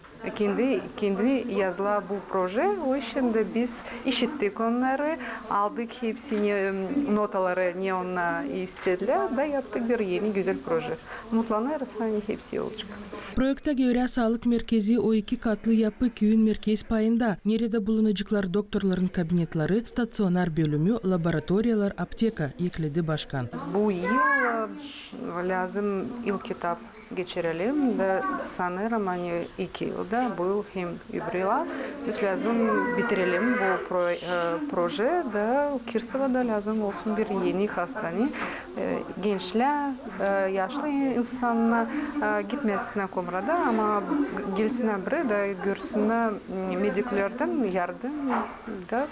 yazıla bu proje. O için de biz işittik onları, aldık hepsini, notaları ne ona istediler da yaptık bir yeni güzel proje. Mutlanırız hani hepsi olacak. Projekte göre sağlık merkezi o 2 katlı yapı köyün merkez payında. Nerede bulunacaklar doktorların kabinetleri, stasioner bölümü, laboratoriyalar, apteka ekledi başkan. Bu yıl lazım ilk kitap geçirelim de sanırım hani 2 yılda bu yıl hem übrila. Biz lazım bitirelim bu proje de Kirseva'da lazım olsun bir yeni hastane. Gençler, yaşlı insanlar gitmesine Komra'da ama gelsinler buraya da görsünler mediklerden yardım da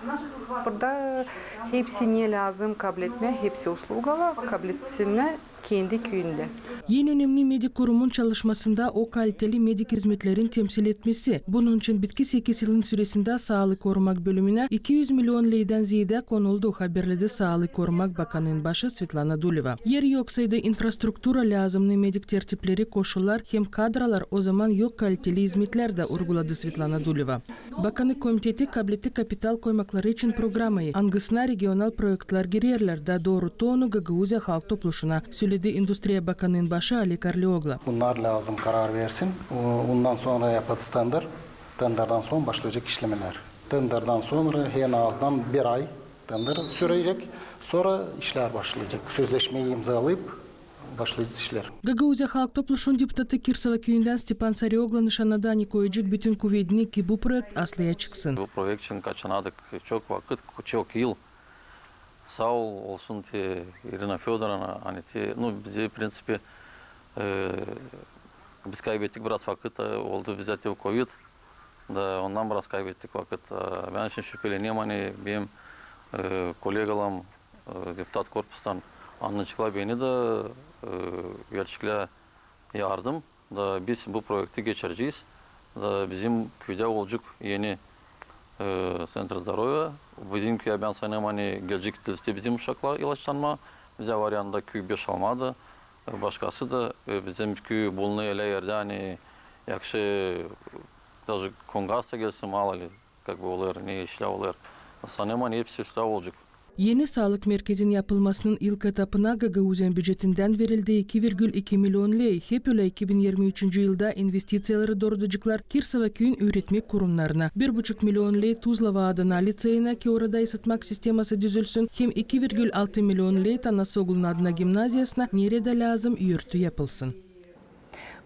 burada hepsine lazım kabul etme, hepsi uslugalar kabul etsinler kendi köyünde. En önemli medik kurumun çalışmasında o kaliteli medik hizmetlerin temsil etmesi. Bunun için bitki 8 yılın süresinde Sağlık Korumak bölümüne 200 milyon leyden ziyade konuldu, haberledi Sağlık Korumak Bakanı'nın başı Svetlana Duleva. Yer yoksaydı infrastruktura lazımlı medik tertipleri, koşullar hem kadralar o zaman yok kaliteli hizmetler de uyguladı Svetlana Duleva. Bakanı komiteti kableti kapital koymakları için programayı, angısına regional proyektler girerler da doğrulttu onu Gagauzya Halk Topluşu'na, söyledi Industriya Bakanı'nın başı Ali Karlioglu. Bunlar lazım karar versin. Ondan sonra yapıt standart. Tenderden sonra başlayacak işlemeler. Tenderden sonra en azından bir ay tender sürecek. Sonra işler başlayacak. Sözleşmeyi imzalayıp başlayacağız işler. Gagauzya Halk Topluşu'nun deputatı Kirseva köyünden Stepan Sarioglu nişanada koyacak bütün kuvvetini ki bu projekt aslıya çıksın. Bu projekt için kaçınadık çok vakit, çok yıl. Sağ olsun te Irina Fyodorovna, hani te, bize prinsipi biz kaybettik biraz vakit oldu bize te Covid da ondan biraz kaybettik vakit. Ben şimdi şüpheleniyorum hani benim kolegalarım deputat korpustan anlaşıkla beni de gerçekten yardım da biz bu projekti geçireceğiz da bizim köyde olacak yeni Центр здоровья. Bizim köye ben sanırım hani gelecek liste bizim uşaklar ilaçlanma. Bize var yanında köy 5 almadı. Başkası da bizim köy bulunuyor öyle yerde hani yakşı даже Kongres'e gelsin malalı как бы olur ne işler olur. Sanırım hani hepsi işler olacak. Yeni sağlık merkezinin yapılmasının ilk etapına Gagauzyan bütçetinden verildi 2,2 milyon lei. Hep öyle 2023 yılda investisiyaları doğrultacaklar Kirseva köyün öğretmek kurumlarına. 1,5 milyon lei Tuzlava adına liseyine ki orada ısıtmak sisteması düzülsün. Hem 2,6 milyon lei Tanasogul'un adına gimnaziyasına nerede lazım yurtu yapılsın.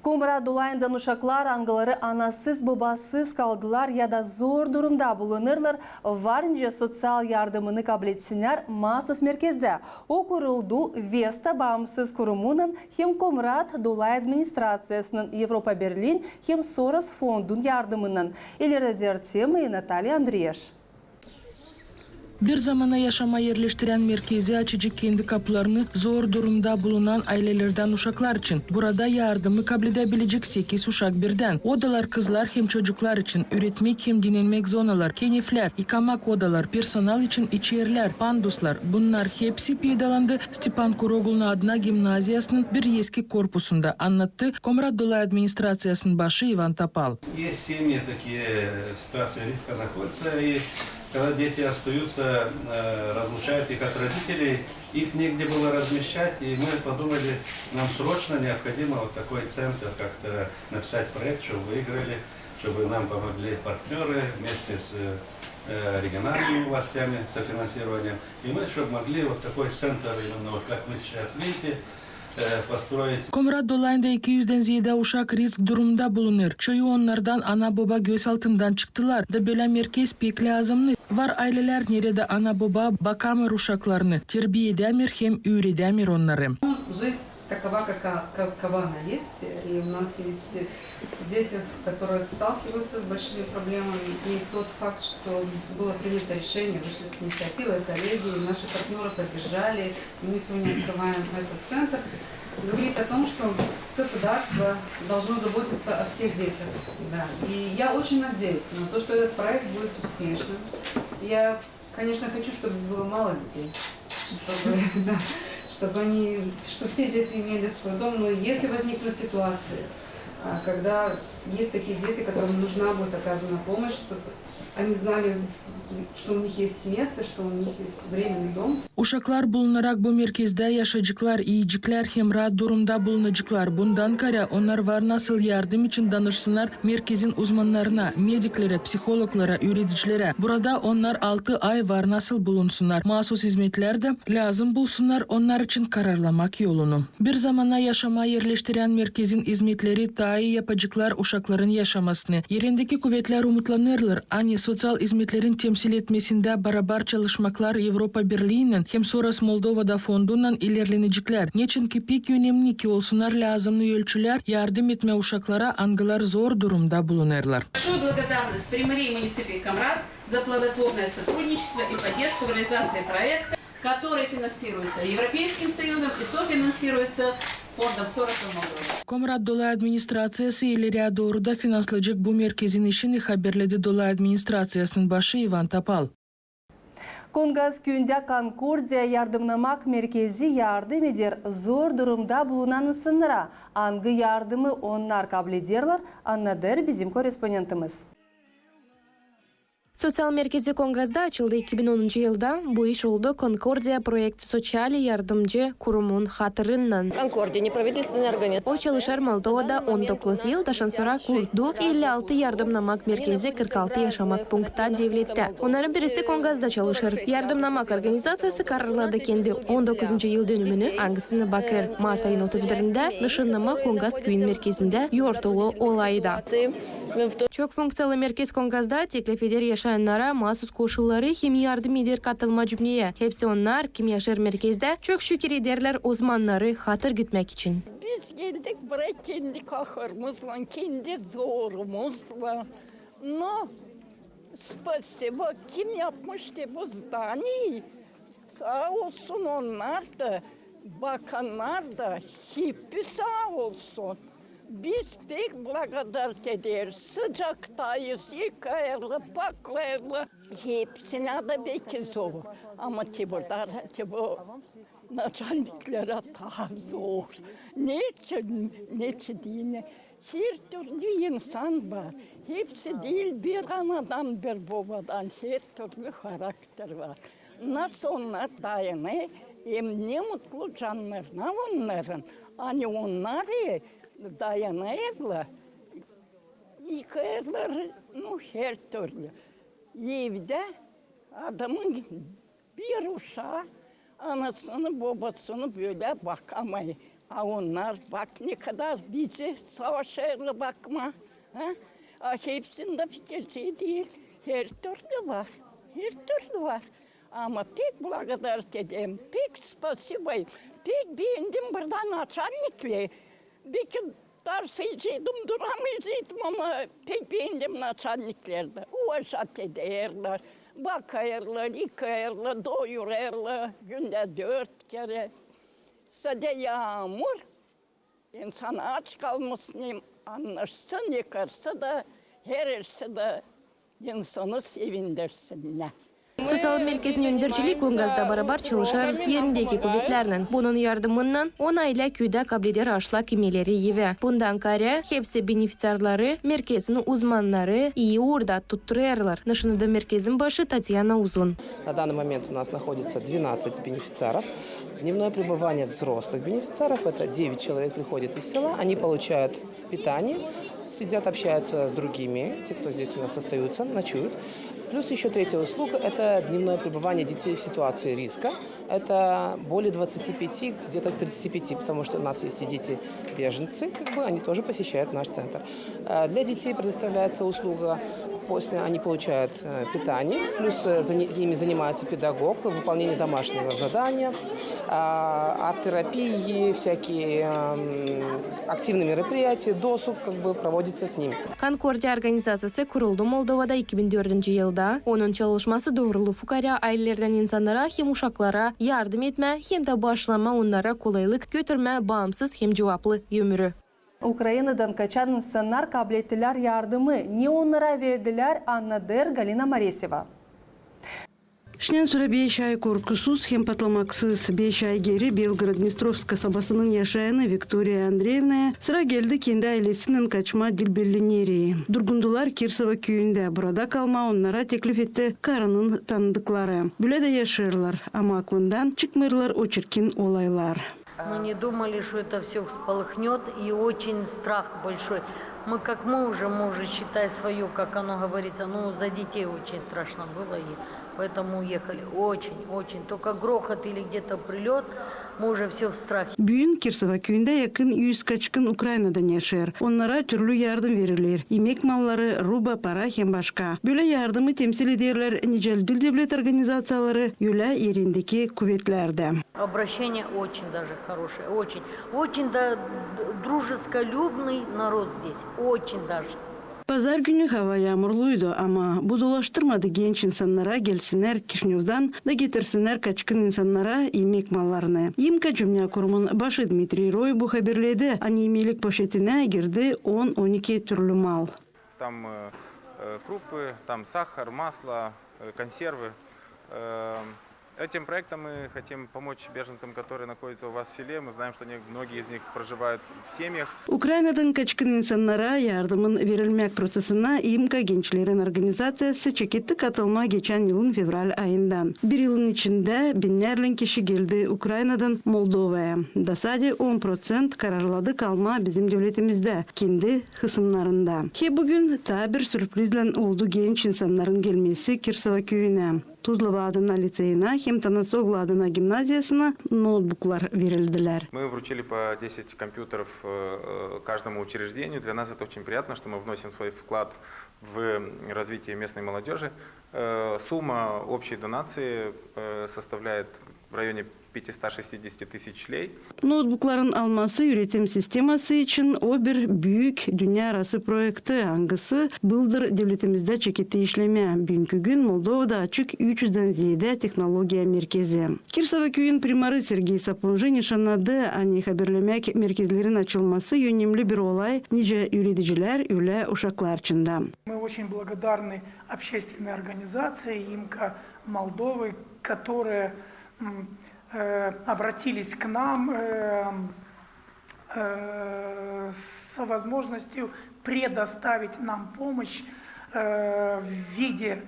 Komra dolayından uşaklar angaları anasız babasız kaldılar ya da zor durumda bulunurlar. Varınca sosyal yardımını kabul etsinler mahsus merkezde. O kuruldu Vesta bağımsız kurumunun hem Komrat Dolay administrasyasının Avrupa Berlin hem Soros fondun yardımının. İleri dertemi Natalya Andriyeş. Bir zamana yaşama yerleştiren merkezi açacak kendi kapılarını zor durumda bulunan ailelerden uşaklar için. Burada yardımı kabul edebilecek 8 uşak birden. Odalar kızlar hem çocuklar için, üretmek hem dinlenmek zonalar, kenefler, yıkamak odalar, personel için içeriler, panduslar. Bunlar hepsi peydalandı Stepan Kurogul'un adına gimnaziyasının bir eski korpusunda, anlattı Komrat Dolay administrasyasının başı Ivan Topal. Есть семьи, такие ситуации риска находятся, и когда дети остаются, разлучают их от родителей, их негде было размещать, и мы подумали, нам срочно необходимо вот такой центр, как-то написать проект, чтобы выиграли, чтобы нам помогли партнеры вместе с региональными властями, софинансированием, и мы, чтобы могли вот такой центр, именно вот как вы сейчас видите, Komrat Dolayı'nda 200'den ziyade uşak risk durumda bulunur. Çoğu onlardan ana baba göz altından çıktılar da böyle merkez pek lazımlı. Var aileler nerede ana baba bakamır uşaklarını, terbiye edemir hem öğretemir onları. Такова, какова она есть, и у нас есть дети, которые сталкиваются с большими проблемами, и тот факт, что было принято решение, вышли с инициативой коллеги, наши партнеры поддержали, и мы сегодня открываем этот центр, говорит о том, что государство должно заботиться о всех детях. Да. И я очень надеюсь на то, что этот проект будет успешным. Я, конечно, хочу, чтобы здесь было мало детей, чтобы все дети имели свой дом, но если возникнут ситуации, когда есть такие дети, которым нужна будет оказана помощь, чтобы они знали, что у них есть место, что у них есть временный дом. Ушаклар bulunaraq bu merkezde yaşayıcılar, iyicikler hem rahat durumda bulunacaklar. Bundan kara onlar var nasıl yardım için danışsınlar merkezin uzmanlarına, mediklere, psikologlara, öğreticilere. Burada onlar 6 ay var nasıl bulunsunlar. Mahsus hizmetler de lazım bulsunlar onlar için kararlamak yolunu. Bir zamana yaşama yerleştiren merkezin hizmetleri daha iyi yapacaklar uşakların yaşamasını. Yerindeki kuvvetler umutlanırlar. Ani sosyal hizmetlerin temsil etmesinde beraber çalışmaklar Avrupa Birliği'nin hem sonrası Moldova'da fondundan ilerlenecekler. Niçin ki pek önemli ki olsunlar lazımlı ölçüler yardım etme uşaklara angalar zor durumda bulunurlar. Большую благодарность Приморье и муниципе Камрад за плодотворное сотрудничество и поддержку в реализации проекта, который финансируется Европейским Союзом и софинансируется фондом Сороса Молдова. Komrad Dolay Administrasyası ileriye doğru da finanslayacak bu merkezin işini haberledi Dolay Administrasyası'nın başı Ivan Tapal. Koнгаз köyünde Конкордия yardımlamak merkezi yardım eder zor durumda bulunan ısınlara. Angı yardımı onlar kabul ederler, anladır bizim korespondentimiz. Sosyal merkezi Koнгаз'da açıldı 2010 yılda. Bu iş oldu Конкордия proyekti sosyal yardımcı kurumun hatırından. Конкордия неправительственная организация. O çalışır Moldova'da 19 yıl taşan sonra kurdu. 56 yardımlamak merkezi 46 yaşamak punktta devlette. Onların birisi Koнгаз'da çalışır. Yardımlamak organizasyası kararladı kendi 19. yıl dönümünü hangisine bakır. Mart ayın 31'inde nişanlama Koнгаз köyün merkezinde yortulu olayda. Çok fonksiyonlu merkez Koнгаз'da teklif eder yaşayanlara mahsus koşulları hem yardım eder katılma cümleye. Hepsi onlar kim yaşar merkezde çok şükür ederler uzmanları hatır gütmek için. Biz geldik buraya kendi kahırımızla, kendi zorumuzla. No, spasibo kim yapmıştı bu zdaniyi? Sağ olsun onlar da, bakanlar da, hepsi sağ olsun. Biz pek благодарны ederiz. Sıcaktayız, yıkayırlı, paklayırlı. Hepsine de belki zor. Ama bu начальниклere daha zor. Niçin diyene? Her türlü insan var. Hepsi değil bir anadan bir babadan her türlü karakter var. Nasıl onlar dayanıyor? Hem ne mutlu canlarına onların. Hani onları dayanırlar, yıkayırlar, her türlü. Evde adamın bir uşağı anasını babasını böyle bakamıyor. Onlar bak ne kadar bizi savaşırlı bakma. Hepsinde fikirci değil, her türlü var, her türlü var. Ama pek благодарность edeyim, pek spasibo, pek beğendim buradan начальникle. Belki tarsıyıcıydım, duramayıcıydım ama pek beğendim начальниklerde. Uğraşat ederler, bakayırlar, yıkayırlar, doyururlar, günde 4 kere. Sade yağmur, insan aç kalmasını anlaşsın, yıkarsa da, her işse de insanı sevindirsinler. Sosyal merkezin yöneticiliği Koнгаз'da beraber çalışır yerindeki kuvvetlerle. Bunun yardımından 10 ayla köyde kabul eder aşlak emeleri yive. Bundan kare hepsi beneficiarları, merkezin uzmanları iyi orada tuttururlar. Nişanlıda merkezin başı Татьяна Узун. На данный момент у нас находится 12 бенефициаров. Дневное пребывание взрослых бенефициаров, это 9 человек приходят из села, они получают питание, сидят, общаются с другими, те, кто здесь у нас остаются, ночуют. Плюс еще третья услуга – это дневное пребывание детей в ситуации риска. Это более 25, где-то 35, потому что у нас есть и дети-беженцы, они тоже посещают наш центр. Для детей предоставляется услуга, после они получают питание, плюс ими занимается педагог, выполнение домашнего задания, арт-терапии, всякие активные мероприятия, досуг проводится с ними. Конкордия организациясы kuruldu Moldova'da 2004 yılda. Onun çalışması doğrulu fukara ailelerden insanlara hem uşaklara yardım etme hem de başlama onlara kolaylık götürme bağımsız hem cevaplı ömrü. Ukrayna'dan kaçan insanlar kabul ettiler yardımı. Ne onlara verdiler anladır Galina Mareseva. Шнен сұра 5 ай коркусuz hem patlamakсыз 5 ай geri Белгород-Днестровск kasabasının yaşayanı Виктория Андреевна sıra geldi kendi ailesinin kaçma dilbirlineri. Durgundular Kirsova köyünde. Burada kalma onlara teklif etti karının tanıdıkları. Böyle de yaşarlar ama aklından çıkmırlar o çirkin olaylar. Мы не думали, что это все всполыхнет, и очень страх большой. Мы уже, считай свое, как оно говорится, за детей очень страшно было, и поэтому уехали. Очень. Только грохот или где-то прилет, мы уже все в страхе. Bugün Kirsova köyünde yakın 100 kaçkın Ukrayna'dan yaşar. Onlara türlü yardım verilir. Yemek malları, ruba, para hem başka. Böyle yardımı temsil ederler nicel devlet organizasyonları, öyle yerindeki kuvvetlerde. Обращение очень даже хорошее, очень дружесколюбный народ здесь, очень даже. Pazar günü hava yağmurluydu ama bu dolaştırmadı genç insanlara gelsinler Kişinev'dan da getirsinler kaçkın insanlara yemek mallarını. Yemka Cümle Kurumu'nun başı Dmitri Roy bu haberledi. Annemelik poşetine girdi 10-12 türlü mal. Там крупы, там сахар, масло, консервы. Этим проектом мы хотим помочь беженцам, которые находятся у вас в селе. Мы знаем, что многие из них проживают в семьях. Ukrayna'dan kaçkın insanlara yardımın verilmek prosesine İMKA Gençlerin Organizasyası çekitti katılma geçen yılın fevral ayından. Bir yılın içinde binlerce kişi geldi Ukrayna'dan Moldova'ya. Da sadece 10% kararladı kalma bizim devletimizde, kendi kısımlarında. Ki bugün ta bir sürprizle oldu genç insanların gelmesi Kirsova köyüne. Tuzlova adına liseyine hem Tanasoglu adına gimnaziyasına ноутбуклар verildiler. Мы вручили по 10 компьютеров каждому учреждению. Для нас это очень приятно, что мы вносим свой вклад в развитие местной молодежи. Сумма общей донации составляет в районе 560 тысяч лей. Notebookların alması üretim sisteması için o bir büyük dünya arası projekti. Hangisi bıldır devletimizde çekitti işleme. Bugünkü gün Moldova'da açık 300'den ziyade teknolojiya merkezi. Kirsova köyün primarı Sergey Sapunji nişanladı. Ani haberlemek merkezlerin açılması önemli bir olay. Nice üreticiler öyle uşaklar için de. Мы очень благодарны общественной организации ИМКА Молдовы, которые обратились к нам с возможностью предоставить нам помощь в виде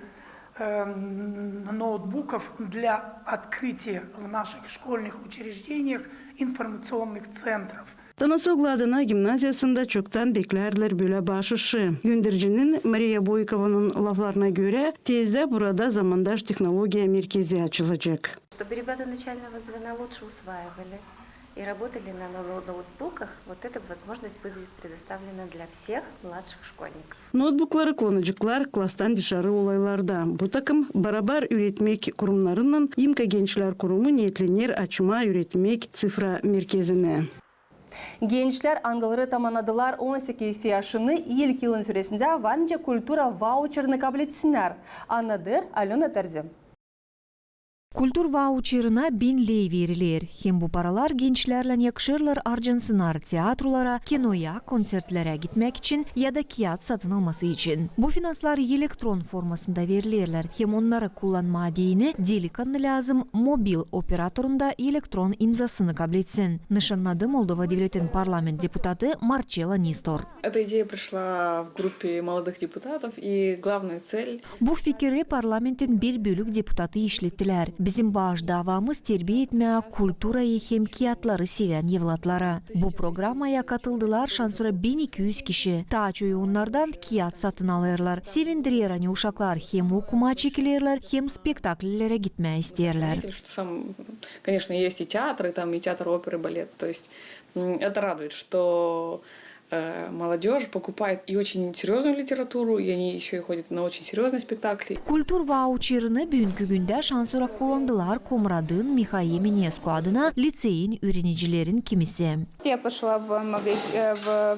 ноутбуков для открытия в наших школьных учреждениях информационных центров. Tanasoglu adına gimnaziyasında çoktan beklerler böyle başışı. Göndericinin Maria Boykova'nın laflarına göre tezde burada zamandaş teknolojiya merkezi açılacak. Чтобы ребята начального звена лучше усваивали и работали на ноутбуках, вот эта возможность будет предоставлена для всех младших школьников. Notebookları kullanıcılar klastan dışarı olaylarda. Bu takım beraber üretmek kurumlarının İMKA Gençler Kurumu niyetlenir açma üretmek sıfıra merkezine. Gençler angaları tamamladılar 18 yaşını ilk yılın süresinde Vanca Kultura voucherını kabul etsinler. Anladır Alona Terzi. Kultur voucherına 1000 lei verilir. Hem bu paralar gençlerle yakışırlar harcansınlar tiyatrolara, kinoya, konsertlere gitmek için ya da kağıt satın alması için. Bu finanslar elektron formasında verilirler. Hem onları kullanma deyini delikanlı lazım mobil operatorunda elektron imzasını kabul etsin. Nişanladı Moldova Devletin Parlament депутаты Марчела Нистор. Эта идея пришла в группе молодых депутатов и главная цель. Bu fikri parlamentin bir bölük deputatı işlettiler. Bizim baş davamız terbiye etmeye kulturayı hem kiyatları seven evlatlara. Bu programaya katıldılar şansura 1200 kişi. Taçoyu onlardan kiyat satın alırlar. Sevindirir hani uşaklar hem okuma çekilirler hem spektakllere gitmeye isterler. Конечно, есть и театры, там и театр оперы, балет. То есть это радует, что молодежь покупает и очень серьезную литературу, и они еще и ходят на очень серьезные спектакли. Kultur voucherını bugünkü günde şansora kullandılar Komrad'ın Mikhail Minescu adına liseyin öğrencilerin kimisi. Я пошла в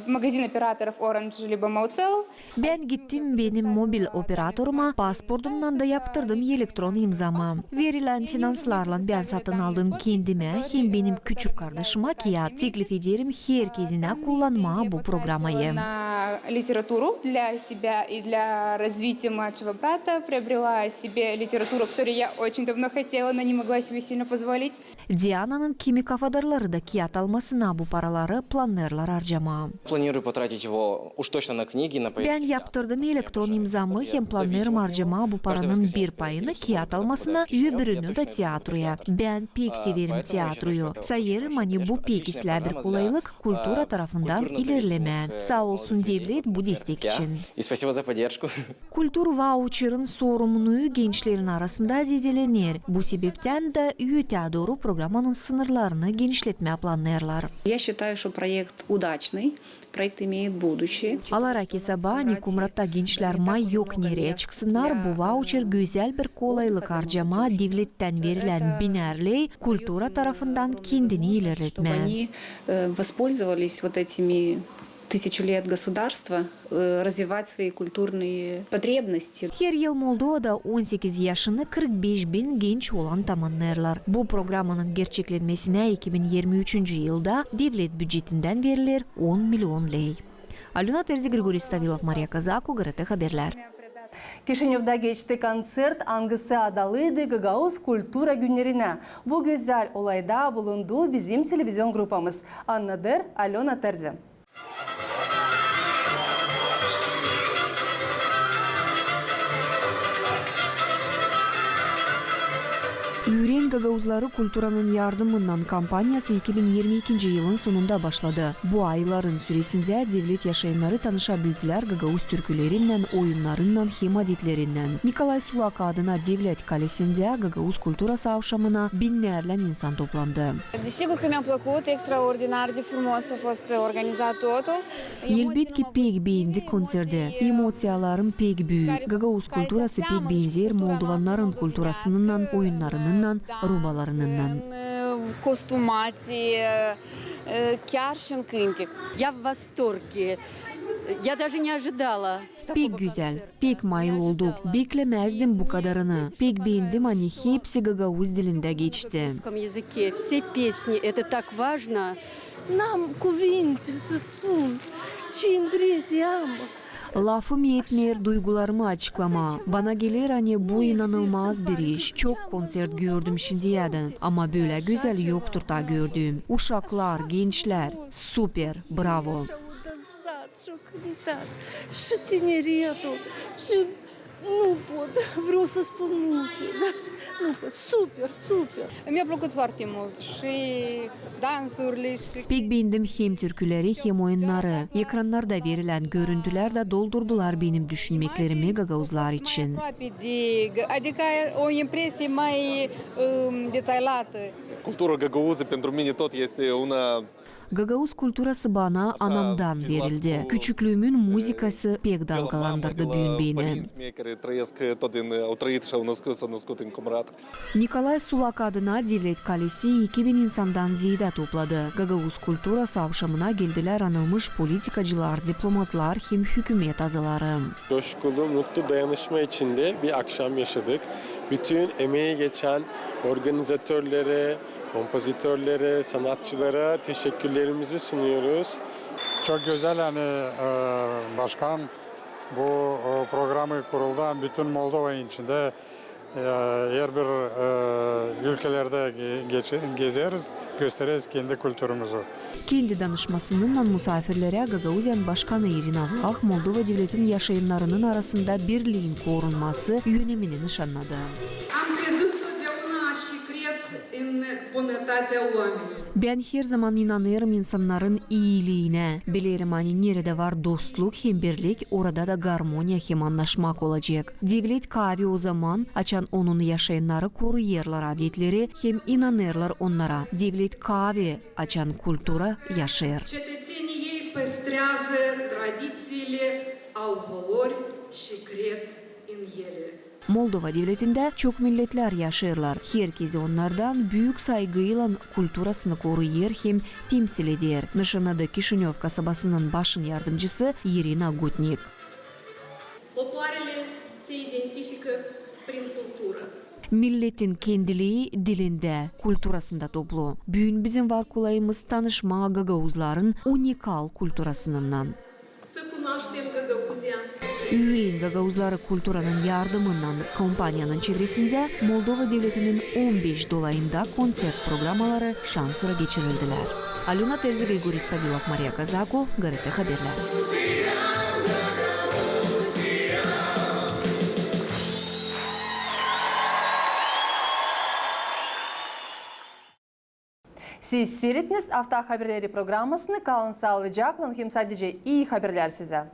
магазин операторов Orange либо Motel. Ben gittim benim mobil operatoruma, pasportumdan da yaptırdım elektron imzamı. Verilen finanslarla ben satın aldım kendime hem benim küçük kardeşime kağıt teklif ederim herkesine kullanma bu bu программае. На литературу для себя и для развития младшего брата. Приобрела себе литературу, которую я очень давно хотела, но не могла себе сильно позволить. Дианa'nın kimi kafadarları da kiyat almasına bu paraları planlarlar harcama. Планирую потратить его уж точно на книги, на поездки. Ben yaptırdım elektron imzamı hem planlarım harcama bu paranın bir payını kiyat almasına, öbürünü de tiyatroya. Ben pek severim tiyatroyu. Sayarım hani bu pek bir kolaylık kultura tarafından ilerleme. Sağ olsun devlet bu destek için. Kultur voucher'ın sorumluluğu gençlerin arasında zedelenir. Bu sebepten de UETA doğru programının sınırlarını genişletmeye planlarlar. Я считаю, что проект удачный, проект имеет будущее. Alara kesaba hani Kumrat'ta gençler may yok nereye çıksınlar, bu voucher güzel bir kolaylık harcama, devletten verilen binerli kultura tarafından kendini ilerletme. Они воспользовались вот этими тысячу лет государства, развивать свои культурные потребности. Her yıl Moldova'da 18 yaşını 45 bin genç olan tamamlarlar. Bu programının gerçeklenmesine 2023 yılda devlet bütçetinden verilir 10 milyon lei. Aluna Terzi, Grigori Stavilov, Maria Kazako, GRT Haberler. Kişinyov'da geçti konsert angısı adalıydı Gagauz Kultura Günlerine. Bu güzel olayda bulundu bizim televizyon grupamız. Anladır Alona Terzi. Üren Gagauzları Kulturanın Yardımından kampanyası 2022 yılın sonunda başladı. Bu ayların süresinde devlet yaşayanları tanışabildiler Gagauz türkülerinden, oyunlarından, hem adetlerinden. Nikolay Sulak adına devlet kalesinde Gagauz Kultura Savşamına binlerle insan toplandı. Elbet ki pek beğendik konserde. Emosiyalarım pek büyük. Gagauz kulturası pek benzer Moldovanların kulturasından, oyunlarının, rubalarından. Я в восторге. Я даже не ожидала. Pek güzel, pek mayıl olduk. Beklemezdim bu kadarını. Pek beğendim hani hepsi Gagauz dilinde geçti. Все песни, это так важно. Нам кuvinte să spun și îmbrăziam. Lafım yetmiyor duygularımı açıklama. Bana gelir hani bu inanılmaz bir iş. Çok konsert gördüm şimdiyeden. Ama böyle güzel yoktur da gördüğüm. Uşaklar, gençler. Süper, bravo. Și o cântat, și tineretul, și nu pot, vreau să spun multe, da? Nu pot, super, super. Mi-a plăcut foarte mult și dansurile și... Pek beğendim hem türküleri hem oyunları. Ekranlarda verilen görüntüler de doldurdular benim düşünmeklerimi Gagauzlar için. Adică o impresie mai detaliată. Cultura gagauză pentru mine tot este una. Gagauz kulturası bana anamdan verildi. Küçüklüğümün muzikası pek dalgalandırdı beni. Nikolay Sulak adına Devlet Kalesi 2000 insandan ziyade topladı. Gagauz Kultura Savşamına geldiler anılmış politikacılar, diplomatlar hem hükümet azıları. Coşkulu, mutlu dayanışma içinde bir akşam yaşadık. Bütün emeği geçen organizatörlere, kompozitörlere, sanatçılara teşekkürlerimizi sunuyoruz. Çok güzel yani başkan bu programı kuruldan bütün Moldova içinde her bir ülkelerde gezeriz, gösteririz kendi kültürümüzü. Kendi danışmasından misafirlere Gagauzyan Başkanı Irina Vlah, Moldova devletinin yaşayanlarının arasında birliğin korunması önemini nişanladı. Ben her zaman inanırım insanların iyiliğine. Bilirim hani nerede var dostluk hem birlik, orada da garmonya hem anlaşmak olacak. Devlet kavi o zaman açan onun yaşayanları koruyarlar adetleri hem inanırlar onlara. Devlet kavi açan kultura yaşar. Cetățenii ei păstrează tradițiile, au valori și cred în ele. Moldova devletinde çok milletler yaşarlar. Herkes onlardan büyük saygıyla kulturasını koruyur hem temsil eder. Nişanlı'da Kişinyov kasabasının başın yardımcısı Irina Gutnik. Popoarele se identifică prin cultură. Milletin kendiliği dilinde, kulturasında toplu. Bugün bizim var kulayımız tanışma Gagavuzların unikal kulturasından. Üyeyin Gagavuzları kulturanın yardımından kompanyanın çevresinde Moldova devletinin 15 dolayında konsert programaları şansıra geçirildiler. Aluna Terzi, Grigori Stabilov, Maria Kazako, GRT Haberler. Siz seyrettiniz Hafta Haberleri programmasını. Kalın sağlıcakla. Hem sadece iyi haberler size.